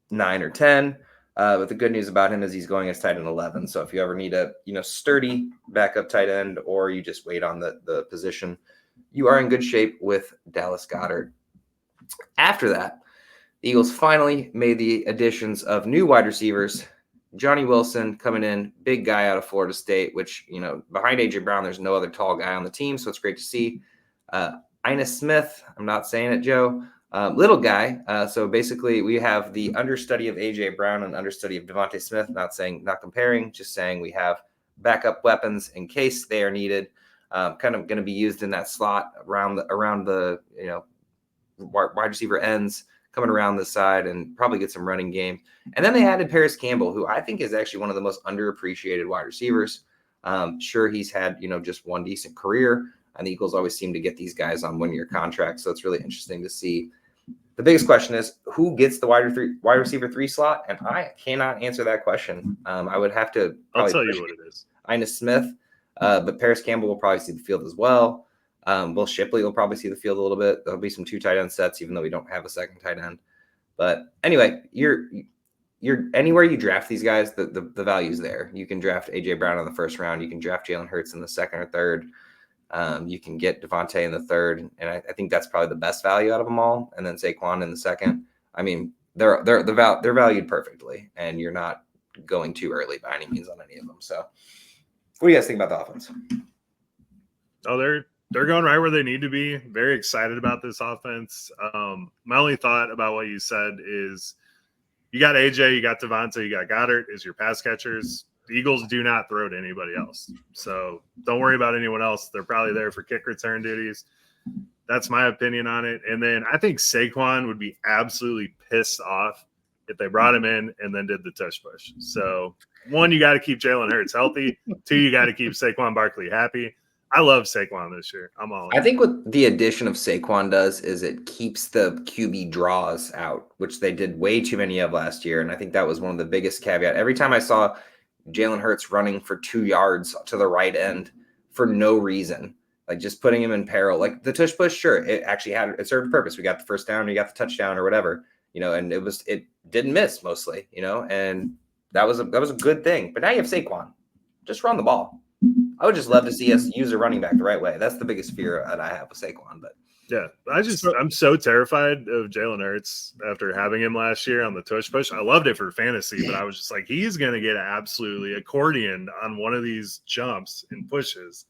9 or 10. But the good news about him is he's going as tight end 11. So if you ever need a sturdy backup tight end, or you just wait on the position, you are in good shape with Dallas Goedert. After that, the Eagles finally made the additions of new wide receivers. Johnny Wilson coming in, big guy out of Florida State, which, behind A.J. Brown, there's no other tall guy on the team, so it's great to see. Ina Smith, I'm not saying it, Joe. Little guy. So basically, we have the understudy of A.J. Brown and understudy of Devontae Smith. Not comparing, just saying we have backup weapons in case they are needed. Kind of going to be used in that slot around the wide receiver ends, coming around the side, and probably get some running game. And then they added Paris Campbell, who I think is actually one of the most underappreciated wide receivers. Sure, he's had just one decent career, and the Eagles always seem to get these guys on 1-year contracts. So it's really interesting to see. The biggest question is who gets the wide receiver 3 slot, and I cannot answer that question. I would have to. I'll tell you what it is. Ina Smith, but Paris Campbell will probably see the field as well. Will Shipley will probably see the field a little bit. There'll be some 2 tight end sets, even though we don't have a second tight end. But anyway, you're anywhere you draft these guys, the value's there. You can draft AJ Brown in the first round. You can draft Jalen Hurts in the second or third. You can get Devontae in the third, and I think that's probably the best value out of them all. And then Saquon in the second. I mean, they're valued perfectly, and you're not going too early by any means on any of them. So, what do you guys think about the offense? Oh, they're going right where they need to be. Very excited about this offense. My only thought about what you said is you got AJ, you got Devontae, you got Goddard as your pass catchers. The Eagles do not throw to anybody else. So don't worry about anyone else. They're probably there for kick return duties. That's my opinion on it. And then I think Saquon would be absolutely pissed off if they brought him in and then did the tush push. So, one, you got to keep Jalen Hurts healthy. Two, you got to keep Saquon Barkley happy. I love Saquon this year. I'm all in. I think what the addition of Saquon does is it keeps the QB draws out, which they did way too many of last year. And I think that was one of the biggest caveat. Every time I saw Jalen Hurts running for 2 yards to the right end for no reason, like just putting him in peril, like the tush push, sure, it actually it served a purpose. We got the first down, we got the touchdown or whatever, and it didn't miss mostly, and that was a good thing. But now you have Saquon, just run the ball. I would just love to see us use a running back the right way. That's the biggest fear that I have with Saquon. But yeah, I'm so terrified of Jalen Hurts after having him last year on the tush push. I loved it for fantasy, but I was just like, he's going to get absolutely accordioned on one of these jumps and pushes.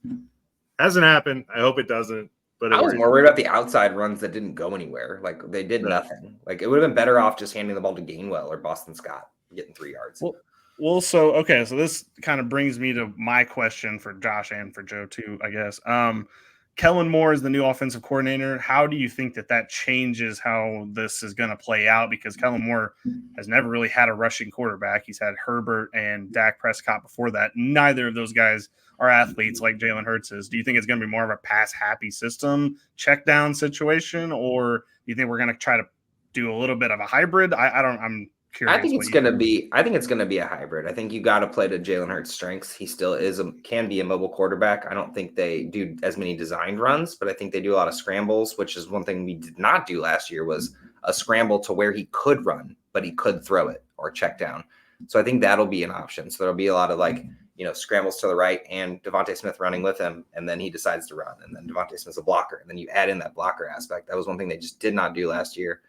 Hasn't happened. I hope it doesn't. But I was more worried about the outside runs that didn't go anywhere. Like they did nothing. Like it would have been better off just handing the ball to Gainwell or Boston Scott getting 3 yards. Well, so this kind of brings me to my question for Josh and for Joe too, I guess. Kellen Moore is the new offensive coordinator. How do you think that changes how this is going to play out? Because Kellen Moore has never really had a rushing quarterback. He's had Herbert and Dak Prescott before that. Neither of those guys are athletes like Jalen Hurts is. Do you think it's going to be more of a pass-happy system, check down situation, or do you think we're going to try to do a little bit of a hybrid? I'm curious. I think it's going to be a hybrid. I think you got to play to Jalen Hurts' strengths. He still can be a mobile quarterback. I don't think they do as many designed runs, but I think they do a lot of scrambles, which is one thing we did not do last year, was a scramble to where he could run, but he could throw it or check down. So I think that'll be an option. So there'll be a lot of scrambles to the right and Devontae Smith running with him, and then he decides to run, and then Devontae Smith's a blocker, and then you add in that blocker aspect. That was one thing they just did not do last year.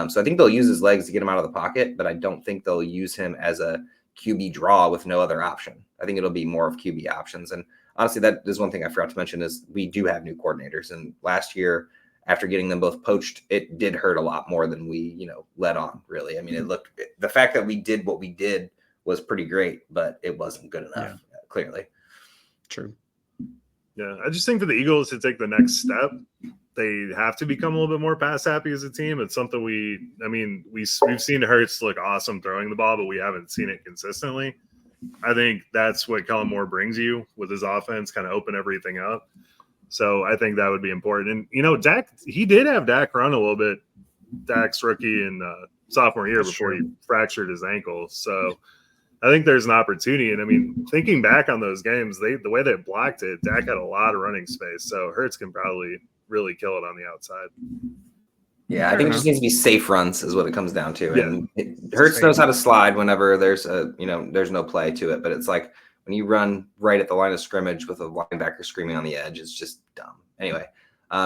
So I think they'll use his legs to get him out of the pocket, but I don't think they'll use him as a QB draw with no other option. I think it'll be more of QB options. And honestly, that is one thing I forgot to mention is we do have new coordinators. And last year, after getting them both poached, it did hurt a lot more than we, let on, really. I mean, the fact that we did what we did was pretty great, but it wasn't good enough, clearly. True. Yeah, I just think for the Eagles to take the next step, they have to become a little bit more pass happy as a team. It's something we've seen Hurts look awesome throwing the ball, but we haven't seen it consistently. I think that's what Kellen Moore brings you with his offense, kind of open everything up. So I think that would be important. And, Dak, he did have Dak run a little bit, Dak's rookie and sophomore year before he fractured his ankle. So I think there's an opportunity. And, thinking back on those games, the way they blocked it, Dak had a lot of running space. So Hurts can probably really kill it on the outside. Yeah, I think it just needs to be safe runs is what it comes down to. Yeah. And Hurts knows how to slide whenever there's there's no play to it. But it's like when you run right at the line of scrimmage with a linebacker screaming on the edge, it's just dumb. Anyway,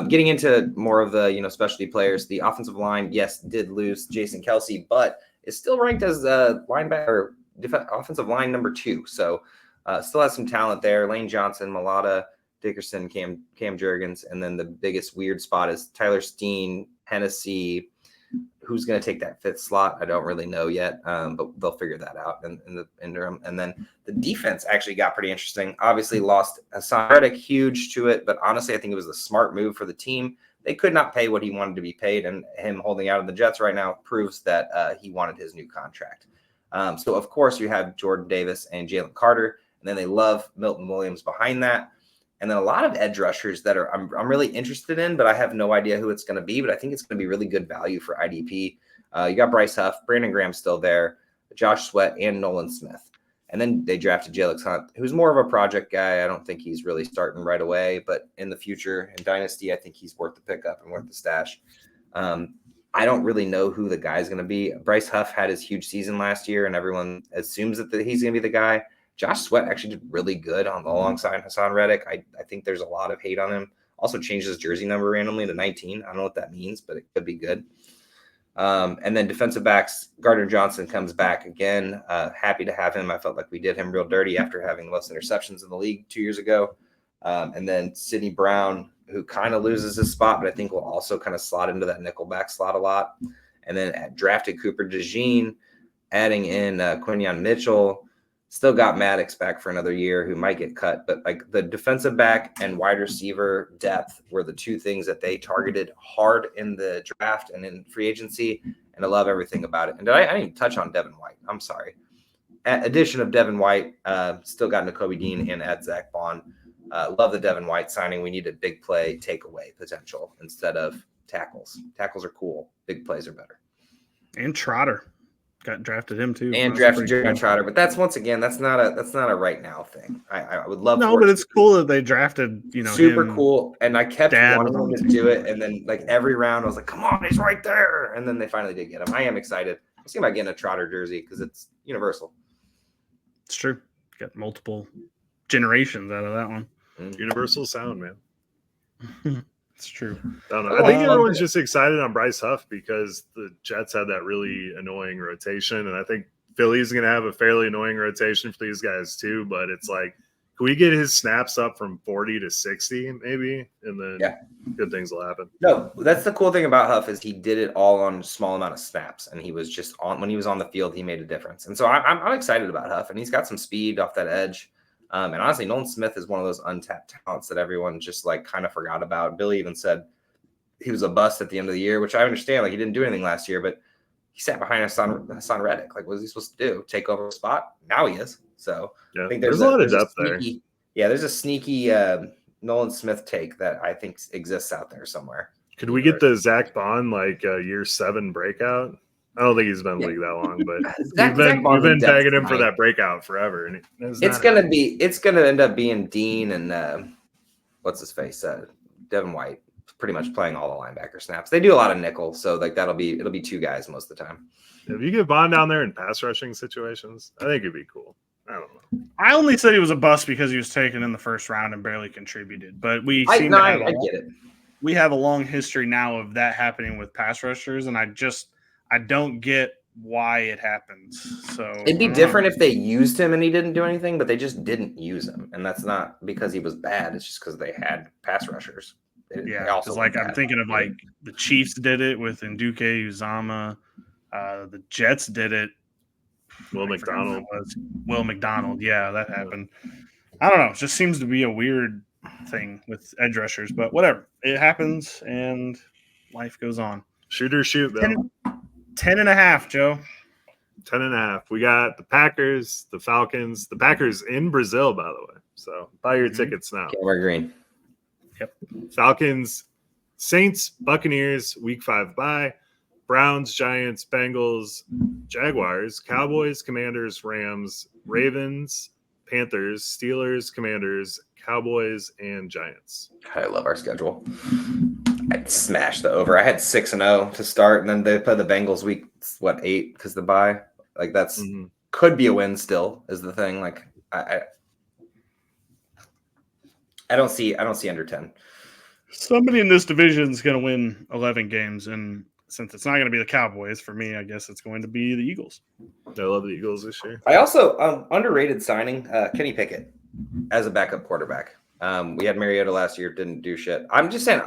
getting into more of the, specialty players, the offensive line, yes, did lose Jason Kelsey, but is still ranked as the linebacker offensive line number 2. So still has some talent there. Lane Johnson, Mulata, Dickerson, Cam Jurgens, and then the biggest weird spot is Tyler Steen, Hennessy. Who's going to take that 5th slot? I don't really know yet, but they'll figure that out in the interim. And then the defense actually got pretty interesting. Obviously lost Hassan Reddick, huge to it, but honestly, I think it was a smart move for the team. They could not pay what he wanted to be paid, and him holding out in the Jets right now proves that he wanted his new contract. So, of course, you have Jordan Davis and Jalen Carter, and then they love Milton Williams behind that. And then a lot of edge rushers that I'm really interested in, but I have no idea who it's going to be. But I think it's going to be really good value for IDP. You got Bryce Huff, Brandon Graham still there, Josh Sweat, and Nolan Smith. And then they drafted Jalix Hunt, who's more of a project guy. I don't think he's really starting right away, but in the future, in Dynasty, I think he's worth the pickup and worth the stash. I don't really know who the guy's going to be. Bryce Huff had his huge season last year, and everyone assumes that he's going to be the guy. Josh Sweat actually did really good alongside Hassan Reddick. I think there's a lot of hate on him. Also changed his jersey number randomly to 19. I don't know what that means, but it could be good. And then defensive backs, Gardner Johnson comes back again. Happy to have him. I felt like we did him real dirty after having the most interceptions in the league 2 years ago. And then Sidney Brown, who kind of loses his spot, but I think will also kind of slot into that nickelback slot a lot. And then drafted Cooper DeJean, adding in Quinyon Mitchell. Still got Maddox back for another year, who might get cut. But like the defensive back and wide receiver depth were the two things that they targeted hard in the draft and in free agency. And I love everything about it. And I didn't even touch on Devin White. I'm sorry. Addition of Devin White, still got Nakobe Dean and add Zach Bond. Love the Devin White signing. We need a big play takeaway potential instead of tackles. Tackles are cool. Big plays are better. And Trotter got drafted him too. And drafted Jerry Trotter, but that's not a right now thing. I would love. No, but it's cool that they drafted. Super cool. And I kept wanting them to do it, and then like every round I was like, "Come on, he's right there!" And then they finally did get him. I am excited. I'm thinking about getting a Trotter jersey because it's universal. It's true. Got multiple generations out of that one. Universal sound, man. It's true. I don't know. I think everyone's just excited on Bryce Huff because the Jets had that really annoying rotation, and I think Philly's going to have a fairly annoying rotation for these guys too. But it's like, can we get his snaps up from 40 to 60 maybe, and then good things will happen. No, that's the cool thing about Huff is he did it all on a small amount of snaps, and he was just when he was on the field, he made a difference. And so I'm excited about Huff, and he's got some speed off that edge. And honestly, Nolan Smith is one of those untapped talents that everyone just like kind of forgot about. Billy even said he was a bust at the end of the year, which I understand. Like he didn't do anything last year, but he sat behind Hassan Reddick. Like, what was he supposed to do? Take over a spot? Now he is. So I think there's a lot of depth there. Yeah, there's a sneaky Nolan Smith take that I think exists out there somewhere. Could we get the Zach Bond like year 7 breakout? I don't think he's been in the league that long, but we've been tagging him for that breakout forever. And it's gonna end up being Dean and what's his face, Devin White, pretty much playing all the linebacker snaps. They do a lot of nickel, so like it'll be 2 guys most of the time. If you get Bond down there in pass rushing situations, I think it'd be cool. I don't know. I only said he was a bust because he was taken in the first round and barely contributed. But I get it. We have a long history now of that happening with pass rushers, and I don't get why it happens. So it'd be different if they used him and he didn't do anything, but they just didn't use him, and that's not because he was bad. It's just because they had pass rushers. Because like I'm thinking of like the Chiefs did it with Nduke Uzama. The Jets did it. Will McDonald. Yeah, that happened. I don't know. It just seems to be a weird thing with edge rushers, but whatever. It happens, and life goes on. Shoot or shoot, Bill. 10.5, Joe. 10.5. We got the Packers, the Falcons, the Packers in Brazil, by the way. So buy your tickets now. Can't wear green. Yep. Falcons, Saints, Buccaneers, week 5 bye. Browns, Giants, Bengals, Jaguars, Cowboys, Commanders, Rams, Ravens, Panthers, Steelers, Commanders, Cowboys, and Giants. I love our schedule. I'd smash the over. I had 6-0 to start, and then they play the Bengals week 8 because the bye. Like that's could be a win. Still is the thing. Like I don't see under 10. Somebody in this division is going to win 11 games, and since it's not going to be the Cowboys, for me, I guess it's going to be the Eagles. I love the Eagles this year. I also underrated signing Kenny Pickett as a backup quarterback. We had Mariota last year, didn't do shit. I'm just saying,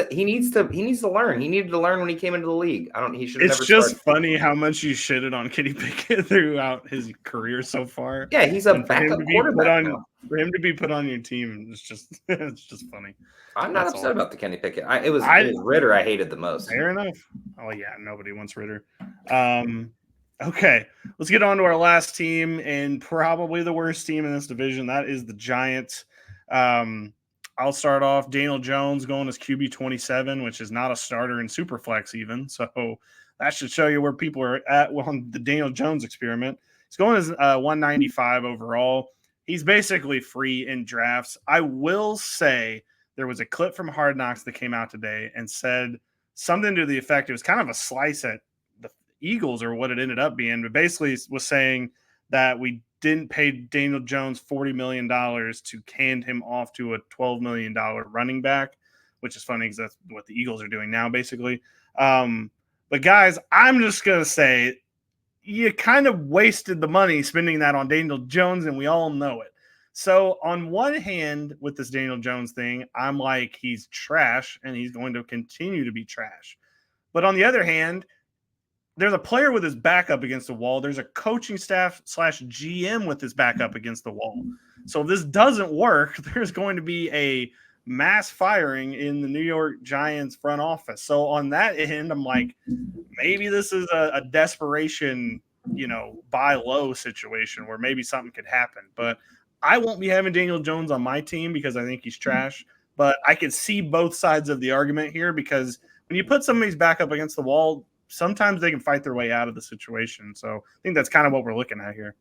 he needs to learn. He needed to learn when he came into the league. He should. It's just funny how much you shitted on Kenny Pickett throughout his career so far. Yeah, he's a backup quarterback. For him to be put on your team, it's just funny. I'm not upset about the Kenny Pickett. It was Ritter I hated the most. Fair enough. Oh yeah, nobody wants Ritter. Okay, let's get on to our last team and probably the worst team in this division. That is the Giants. I'll start off. Daniel Jones going as QB 27, which is not a starter in Superflex even. So that should show you where people are at on the Daniel Jones experiment. He's going as 195 overall. He's basically free in drafts. I will say there was a clip from Hard Knocks that came out today and said something to the effect, it was kind of a slice at the Eagles or what it ended up being, but basically was saying that we didn't pay Daniel Jones $40 million to hand him off to a $12 million running back, which is funny because that's what the Eagles are doing now, basically. But guys, I'm just going to say you kind of wasted the money spending that on Daniel Jones, and we all know it. So on one hand, with this Daniel Jones thing, I'm like, he's trash, and he's going to continue to be trash. But on the other hand, there's a player with his back up against the wall. There's a coaching staff / GM with his back up against the wall. So if this doesn't work, there's going to be a mass firing in the New York Giants front office. So on that end, I'm like, maybe this is a desperation, buy low situation where maybe something could happen. But I won't be having Daniel Jones on my team because I think he's trash. But I could see both sides of the argument here, because when you put somebody's back up against the wall, sometimes they can fight their way out of the situation. So I think that's kind of what we're looking at here.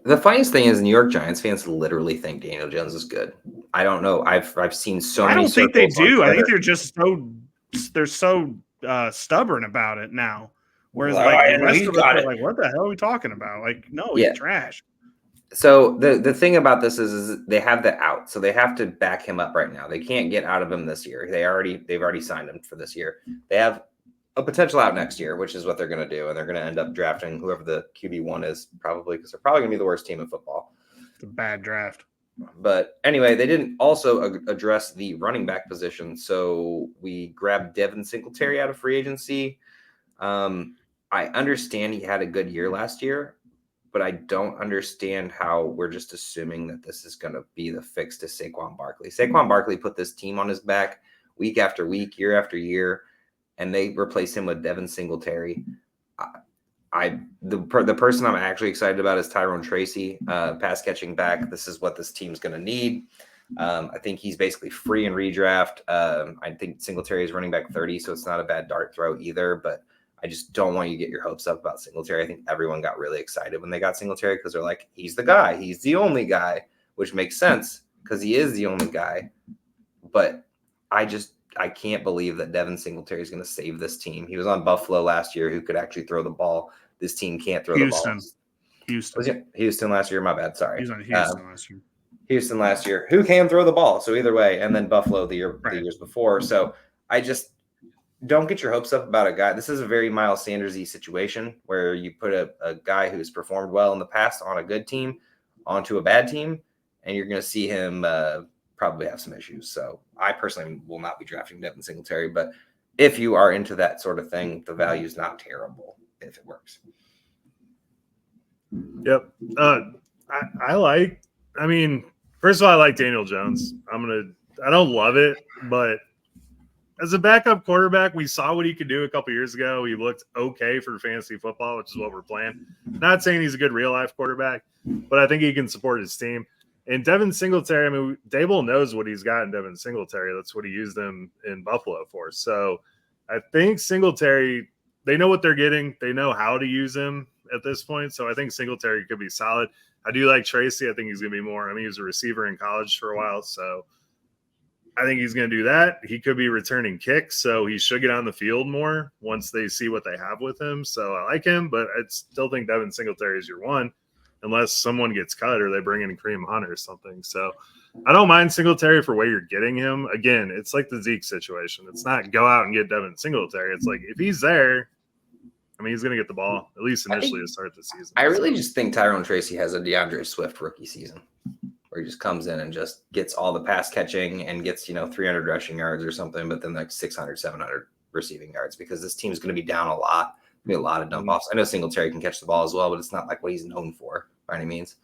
The funniest thing is New York Giants fans literally think Daniel Jones is good. I don't know. I've seen so many. I don't think they do. I think they're just so stubborn about it now. Whereas the rest of us are like, what the hell are we talking about? Like, no, he's trash. So the thing about this is they have the out, so they have to back him up right now. They can't get out of him this year. They've already signed him for this year. They have a potential out next year, which is what they're going to do, and they're going to end up drafting whoever the QB1 is, probably, because they're probably going to be the worst team in football. It's a bad draft. But anyway, they didn't also address the running back position, so we grabbed Devin Singletary out of free agency. I understand he had a good year last year, but I don't understand how we're just assuming that this is going to be the fix to Saquon Barkley. Saquon Barkley put this team on his back week after week, year after year, and they replace him with Devin Singletary. The person I'm actually excited about is Tyrone Tracy, pass catching back. This is what this team's going to need. I think he's basically free in redraft. I think Singletary is running back 30, so it's not a bad dart throw either, but I just don't want you to get your hopes up about Singletary. I think everyone got really excited when they got Singletary because they're like, he's the guy. He's the only guy, which makes sense because he is the only guy. But I can't believe that Devin Singletary is going to save this team. He was on Buffalo last year, who could actually throw the ball. This team can't throw the ball. Houston last year. My bad. Sorry. He was on Houston last year. Houston last year, who can throw the ball. So either way, and then Buffalo the years before. So I just don't get your hopes up about a guy. This is a very Miles Sanders-y situation where you put a guy who's performed well in the past on a good team onto a bad team, and you're going to see him probably have some issues. So I personally will not be drafting Devin Singletary, but if you are into that sort of thing, the value is not terrible if it works. Yep. First of all, I like Daniel Jones. I don't love it, but as a backup quarterback, we saw what he could do a couple years ago. He looked okay for fantasy football, which is what we're playing. Not saying he's a good real life quarterback, but I think he can support his team. And Devin Singletary, Dable knows what he's got in Devin Singletary. That's what he used him in Buffalo for. So I think Singletary, they know what they're getting. They know how to use him at this point. So I think Singletary could be solid. I do like Tracy. I think he's going to be more. He was a receiver in college for a while. So I think he's going to do that. He could be returning kicks. So he should get on the field more once they see what they have with him. So I like him, but I still think Devin Singletary is your one, unless someone gets cut or they bring in Kareem Hunt or something. So I don't mind Singletary for where you're getting him. Again, it's like the Zeke situation. It's not go out and get Devin Singletary. It's like if he's there, he's going to get the ball, at least initially to start the season. I really just think Tyrone Tracy has a DeAndre Swift rookie season where he just comes in and just gets all the pass catching and gets, 300 rushing yards or something, but then like 600, 700 receiving yards because this team is going to be down a lot. Be a lot of dump offs. I know Singletary can catch the ball as well, but it's not like what he's known for by any means.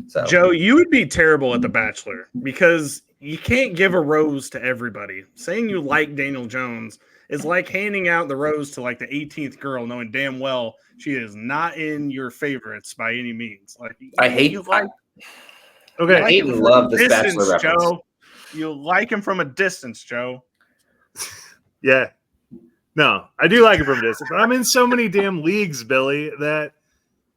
So Joe, you would be terrible at The Bachelor because you can't give a rose to everybody. Saying you like Daniel Jones is like handing out the rose to like the 18th girl, knowing damn well she is not in your favorites by any means. Like I hate you like. Okay, I hate and love this Bachelor reference. Joe. You like him from a distance, Joe. Yeah. No, I do like it from distance, but I'm in so many damn leagues, Billy, that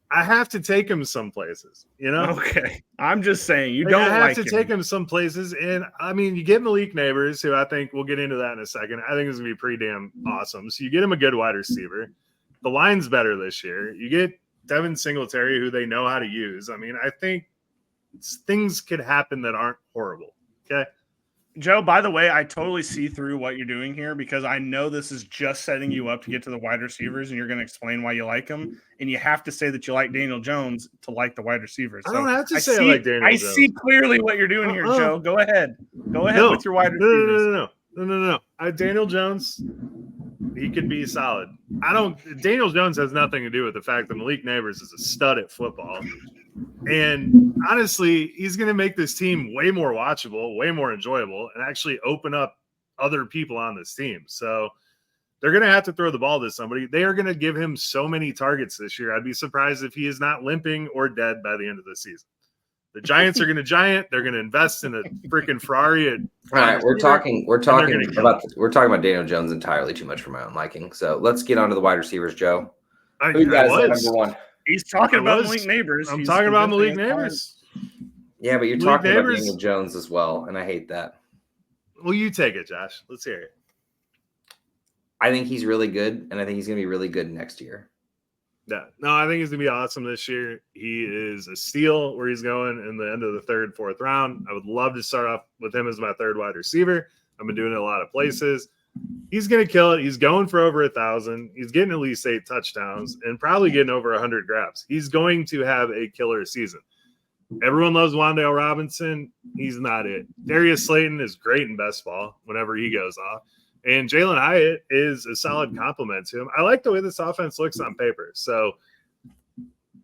I have to take him some places, you know? Okay. I'm just saying you Like, don't I have like to him. take him some places. And I mean, you get Malik Nabers, who I think we'll get into that in a second. I think is going to be pretty damn awesome. So you get him a good wide receiver. The line's better this year. You get Devin Singletary, who they know how to use. I mean, I think things could happen that aren't horrible. Okay. Joe, by the way, I totally see through what you're doing here because I know this is just setting you up to get to the wide receivers, and you're going to explain why you like them. And you have to say that you like Daniel Jones to like the wide receivers. I don't have to say I see, like Daniel I Jones. see clearly what you're doing here, Joe. Go ahead. Go ahead with your wide receivers. No. Daniel Jones, he could be solid. Daniel Jones has nothing to do with the fact that Malik Nabers is a stud at football. And honestly, he's going to make this team way more watchable, way more enjoyable, and actually open up other people on this team. So they're going to have to throw the ball to somebody. They are going to give him so many targets this year. I'd be surprised if he is not limping or dead by the end of the season. The Giants are going to giant. They're going to invest in a freaking Ferrari. All right, we're talking about Daniel Jones entirely too much for my own liking. So let's get on to the wide receivers, Joe. Who you guys at number one? He's talking about Malik Nabers. I'm talking about Malik Nabers. Yeah, but you're talking about Daniel Jones as well, and I hate that. Well, you take it, Josh. Let's hear it. I think he's really good, and I think he's going to be really good next year. Yeah. No, I think he's going to be awesome this year. He is a steal where he's going in the end of the third, fourth round. I would love to start off with him as my third wide receiver. I've been doing it a lot of places. He's going to kill it. He's going for over 1,000. He's getting at least 8 touchdowns and probably getting over 100 grabs. He's going to have a killer season. Everyone loves Wan'Dale Robinson. He's not it. Darius Slayton is great in best ball whenever he goes off. And Jalen Hyatt is a solid compliment to him. I like the way this offense looks on paper. So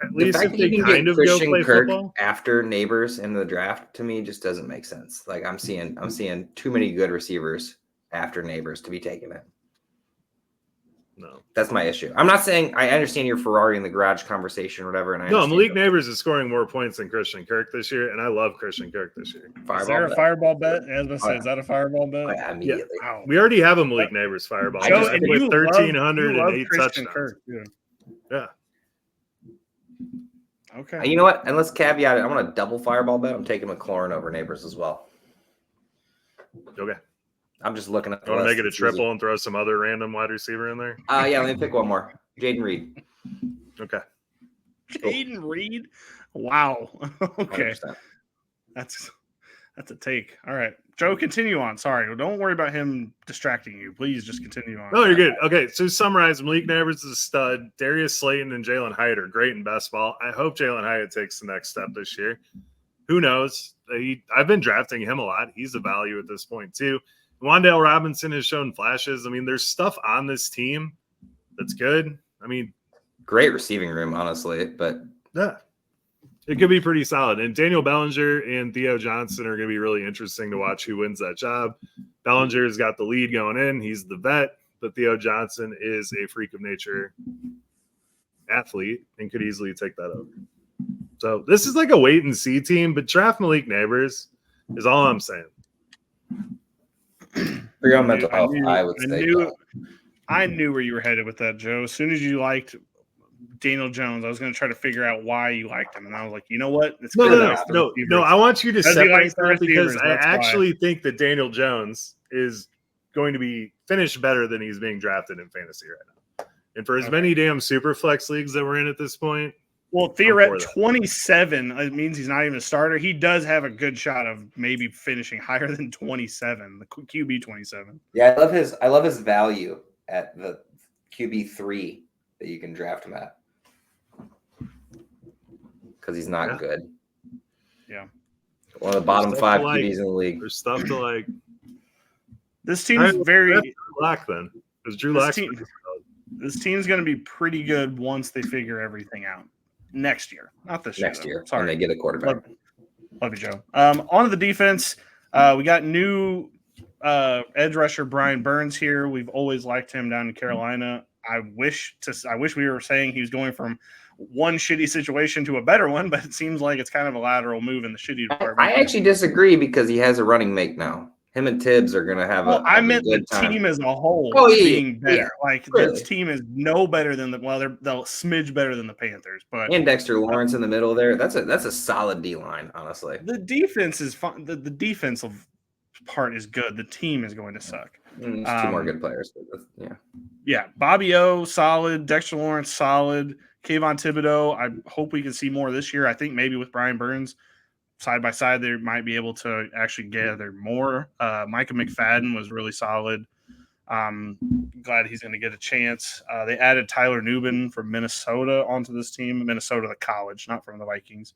at least if they kind of go play football after Nabers in the draft, to me just doesn't make sense. Like I'm seeing too many good receivers after Nabers to be taking it. No, that's my issue. I'm not saying I understand your Ferrari in the garage conversation or whatever. And Malik Nabers is scoring more points than Christian Kirk this year, and I love Christian Kirk this year. Is there a fireball bet? As I said, is that a fireball bet? Oh, yeah, immediately. Yeah. Wow. We already have a Malik Nabers fireball. Joe, and with you 1,308 touchdowns. Kirk, yeah. Okay. And you know what? And let's caveat it. I want a double fireball bet. I'm taking McLaurin over Nabers as well. Okay. I'm just looking at the want to list. make it a triple and throw some other random wide receiver in there? Yeah, let me pick one more. Jaden Reed. Okay. Jaden Reed? Wow. Okay. 100%. That's a take. All right. Joe, continue on. Sorry. Don't worry about him distracting you. Please just continue on. No, you're good. Okay, so summarize, Malik Nabers is a stud. Darius Slayton and Jalen Hyatt are great in best ball. I hope Jalen Hyatt takes the next step this year. Who knows? I've been drafting him a lot. He's a value at this point, too. Wan'Dale Robinson has shown flashes. I mean, there's stuff on this team that's good. I mean, great receiving room, honestly, but yeah, it could be pretty solid. And Daniel Bellinger and Theo Johnson are going to be really interesting to watch who wins that job. Bellinger's got the lead going in. He's the vet, but Theo Johnson is a freak of nature athlete and could easily take that over. So this is like a wait and see team, but draft Malik Nabers is all I'm saying. For your own mental health, I would say. I knew where you were headed with that, Joe. As soon as you liked Daniel Jones, I was going to try to figure out why you liked him, and I was like, you know what? It's no. I want you to separate that because I actually think that Daniel Jones is going to be finished better than he's being drafted in fantasy right now. And for as many damn super flex leagues that we're in at this point. Well, theoretically, 27, it means he's not even a starter. He does have a good shot of maybe finishing higher than 27, the QB 27. Yeah, I love his value at the QB 3 that you can draft him at because he's not good. Yeah, one of the bottom 5 QBs in the league. There's stuff to like. This team's very Lock then because Drew Lock. This team's going to be pretty good once they figure everything out. Next year, not this year. Next year, sorry, when they get a quarterback. Love you, Joe. On to the defense. We got new edge rusher Brian Burns here. We've always liked him down in Carolina. I wish we were saying he was going from one shitty situation to a better one, but it seems like it's kind of a lateral move in the shitty department. I actually disagree because he has a running mate now. him and Tibbs are gonna have Well, I a meant the good time. team as a whole being better. Yeah, Like clearly. this team is no better than they're a smidge better than the Panthers. But And Dexter Lawrence in the middle there. That's a solid D line, honestly. the defense is fun. The defensive part is good. The team is going to suck. There's two more good players. Yeah. Yeah, Bobby O, solid. Dexter Lawrence, solid. Kayvon Thibodeau, I hope we can see more this year. I think maybe with Brian Burns side by side, they might be able to actually gather more. Micah McFadden was really solid. Glad he's going to get a chance. They added Tyler Nubin from Minnesota onto this team. Minnesota, the college, not from the Vikings.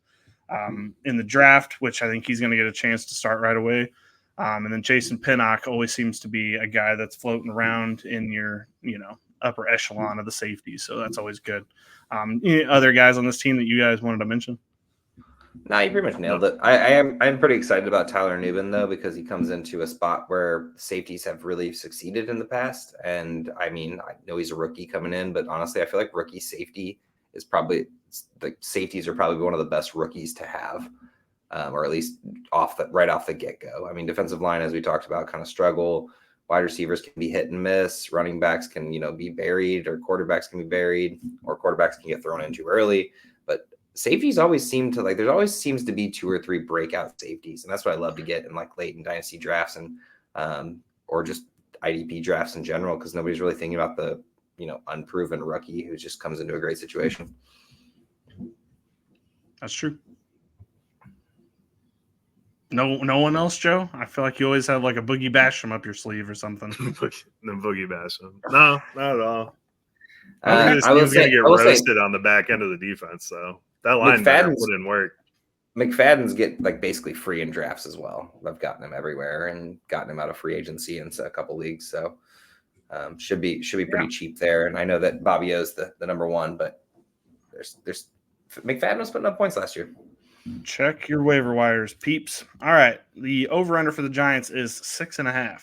In the draft, which I think he's going to get a chance to start right away. And then Jason Pinnock always seems to be a guy that's floating around in your, upper echelon of the safety. So that's always good. Any other guys on this team that you guys wanted to mention? No, you pretty much nailed it. I'm pretty excited about Tyler Nubin though, because he comes into a spot where safeties have really succeeded in the past. And I mean, I know he's a rookie coming in, but honestly, I feel like rookie safety is probably the safeties are probably one of the best rookies to have. Or at least right off the get-go. I mean, defensive line, as we talked about, kind of struggle. Wide receivers can be hit and miss. Running backs can, be buried, or quarterbacks can be buried, or quarterbacks can get thrown in too early. But safeties always seem to there always seems to be 2 or 3 breakout safeties, and that's what I love to get in late in dynasty drafts and or just IDP drafts in general, because nobody's really thinking about the unproven rookie who just comes into a great situation. That's true. No one else, Joe? I feel like you always have like a Boogie Basham up your sleeve or something. The Boogie Basham. No, not at all. I He's will going to say, get roasted on the back end of the defense, so that linebacker wouldn't work. McFadden's get basically free in drafts as well. I've gotten him everywhere and gotten him out of free agency into a couple leagues, so should be pretty cheap there. And I know that Bobby O's the number one, but there's McFadden was putting up points last year. Check your waiver wires, peeps. All right. The over-under for the Giants is 6.5.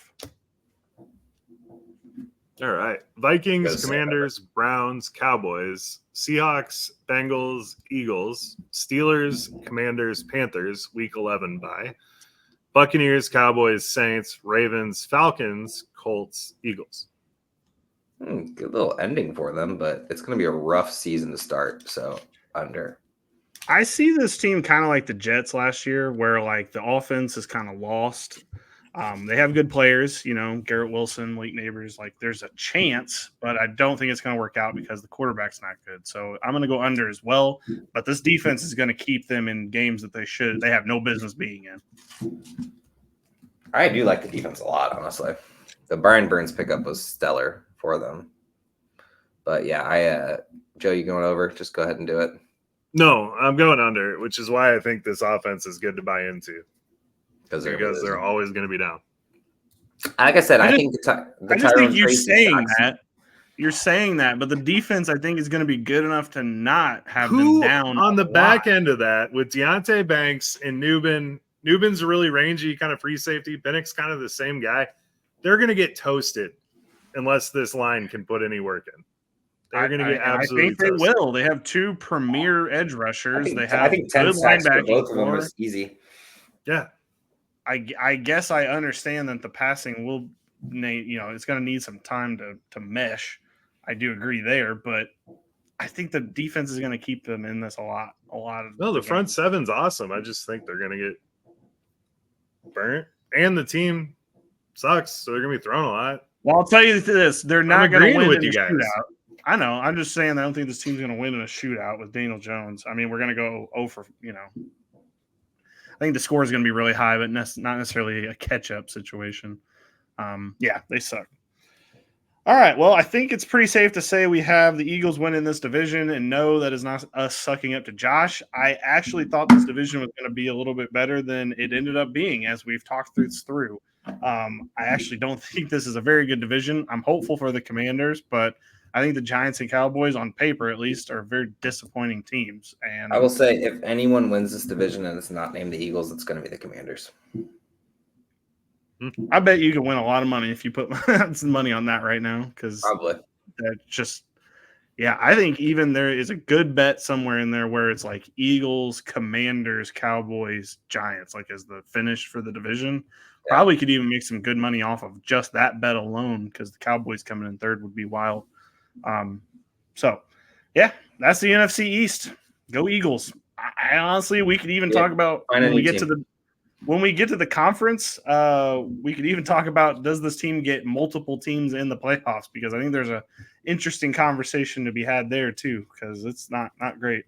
All right. Vikings, Commanders, Browns, Cowboys, Seahawks, Bengals, Eagles, Steelers, Commanders, Panthers, Week 11 bye. Buccaneers, Cowboys, Saints, Ravens, Falcons, Colts, Eagles. Good little ending for them, but it's going to be a rough season to start, so under. I see this team kind of like the Jets last year, where like the offense is kind of lost. They have good players, Garrett Wilson, Malik Nabers. Like there's a chance, but I don't think it's going to work out because the quarterback's not good. So I'm going to go under as well. But this defense is going to keep them in games that they have no business being in. I do like the defense a lot, honestly. The Brian Burns pickup was stellar for them. But yeah, Joe, you going over? Just go ahead and do it. No, I'm going under, which is why I think this offense is good to buy into. Because they're always going to be down. Like I said, I think you're saying that. You're saying that, but the defense, I think, is going to be good enough to not have them down. On the back end of that, with Deontay Banks and Nubin, Nubin's a really rangy kind of free safety. Bennick's kind of the same guy. They're going to get toasted unless this line can put any work in. They're going to get absolutely I think they will. They have 2 premier edge rushers. I think 10 sacks for both of them is easy. Yeah. I guess I understand that the passing will, it's going to need some time to mesh. I do agree there, but I think the defense is going to keep them in this a lot. No, the front seven's awesome. I just think they're going to get burnt, and the team sucks, so they're going to be thrown a lot. Well, I'll tell you this: they're not going to win with in you a guys. shootout. I know. I'm just saying I don't think this team's going to win in a shootout with Daniel Jones. I mean, we're going to go over. I think the score is going to be really high, but not necessarily a catch-up situation. Yeah, they suck. All right, well, I think it's pretty safe to say we have the Eagles winning this division, and no, that is not us sucking up to Josh. I actually thought this division was going to be a little bit better than it ended up being, as we've talked this through. I actually don't think this is a very good division. I'm hopeful for the Commanders, but I think the Giants and Cowboys, on paper at least, are very disappointing teams. And I will say, if anyone wins this division and it's not named the Eagles, it's going to be the Commanders. I bet you could win a lot of money if you put some money on that right now. Because probably that just, I think even there is a good bet somewhere in there where it's like Eagles, Commanders, Cowboys, Giants, like as the finish for the division. Probably could even make some good money off of just that bet alone because the Cowboys coming in third would be wild. So, yeah, that's the NFC East. Go Eagles. I honestly, we could even talk about when we get to the conference. We could even talk about, does this team get multiple teams in the playoffs? Because I think there's a interesting conversation to be had there too, because it's not great.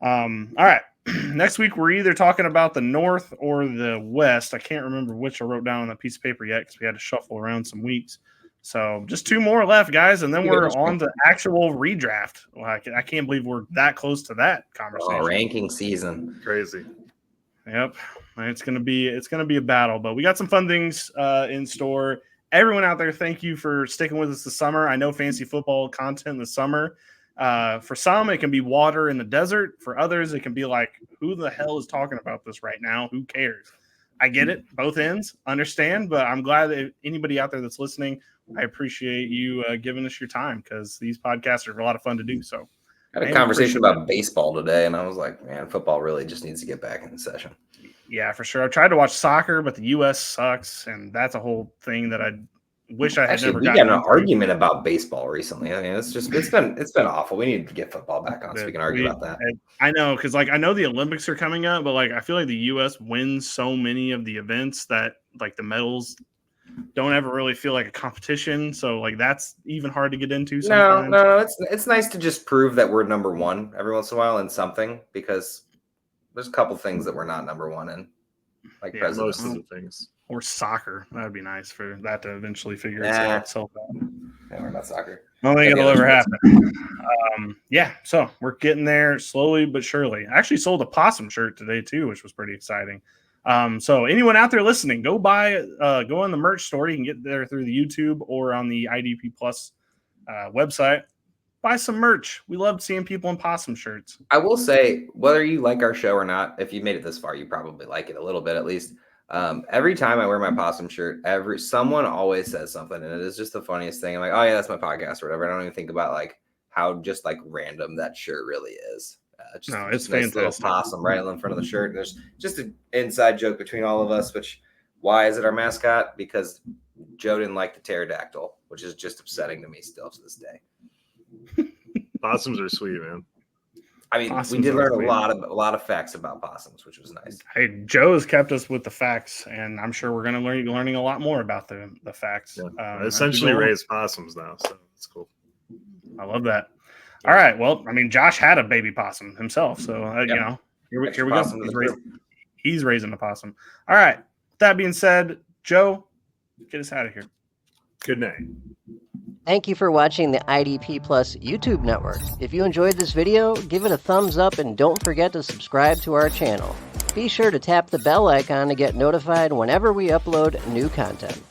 All right. Next week, we're either talking about the North or the West. I can't remember which I wrote down on that piece of paper yet because we had to shuffle around some weeks. So just 2 more left, guys, and then we're on to actual redraft. I can't believe we're that close to that conversation. Ranking season. Crazy. Yep. It's gonna be a battle, but we got some fun things in store. Everyone out there, thank you for sticking with us this summer. I know fantasy football content this summer. For some, it can be water in the desert. For others, it can be like, who the hell is talking about this right now? Who cares? I get it. Both ends. Understand. But I'm glad that anybody out there that's listening, I appreciate you giving us your time because these podcasts are a lot of fun to do. So I had a conversation about baseball today, and I was like, man, football really just needs to get back in session. Yeah, for sure. I tried to watch soccer, but the U.S. sucks, and that's a whole thing that I wish I had never gotten. We got an argument about baseball recently. I mean, it's been awful. We need to get football back on so we can argue about that. I know, because I know the Olympics are coming up, but I feel like the U.S. wins so many of the events that the medals don't ever really feel like a competition. So that's even hard to get into sometimes. No, it's nice to just prove that we're number one every once in a while in something, because there's a couple things that we're not number one in, most of the things. Or soccer. That would be nice for that to eventually figure itself out. Yeah, we're not soccer. I don't think it'll ever happen. So we're getting there slowly but surely. I actually sold a possum shirt today too, which was pretty exciting. So anyone out there listening, go on the merch store. You can get there through the YouTube or on the IDP Plus website. Buy some merch. We love seeing people in possum shirts. I will say, whether you like our show or not, if you made it this far, you probably like it a little bit at least. Every time I wear my possum shirt, someone always says something, and it is just the funniest thing. I'm like, oh yeah, that's my podcast or whatever. I don't even think about how just random that shirt really is. It's a fantastic. Nice little possum right in front of the shirt. There's just an inside joke between all of us, why is it our mascot? Because Joe didn't like the pterodactyl, which is just upsetting to me still to this day. Possums are sweet, man. I mean, possums, we did learn a lot of facts about possums, which was nice. Hey, Joe has kept us with the facts, and I'm sure we're going to be learning a lot more about the facts. Yeah. I essentially raise possums now, so it's cool. I love that. All right. Well, I mean, Josh had a baby possum himself, so here we go. He's raising a possum. All right. With that being said, Joe, get us out of here. Good night. Thank you for watching the IDP Plus YouTube network. If you enjoyed this video, give it a thumbs up and don't forget to subscribe to our channel. Be sure to tap the bell icon to get notified whenever we upload new content.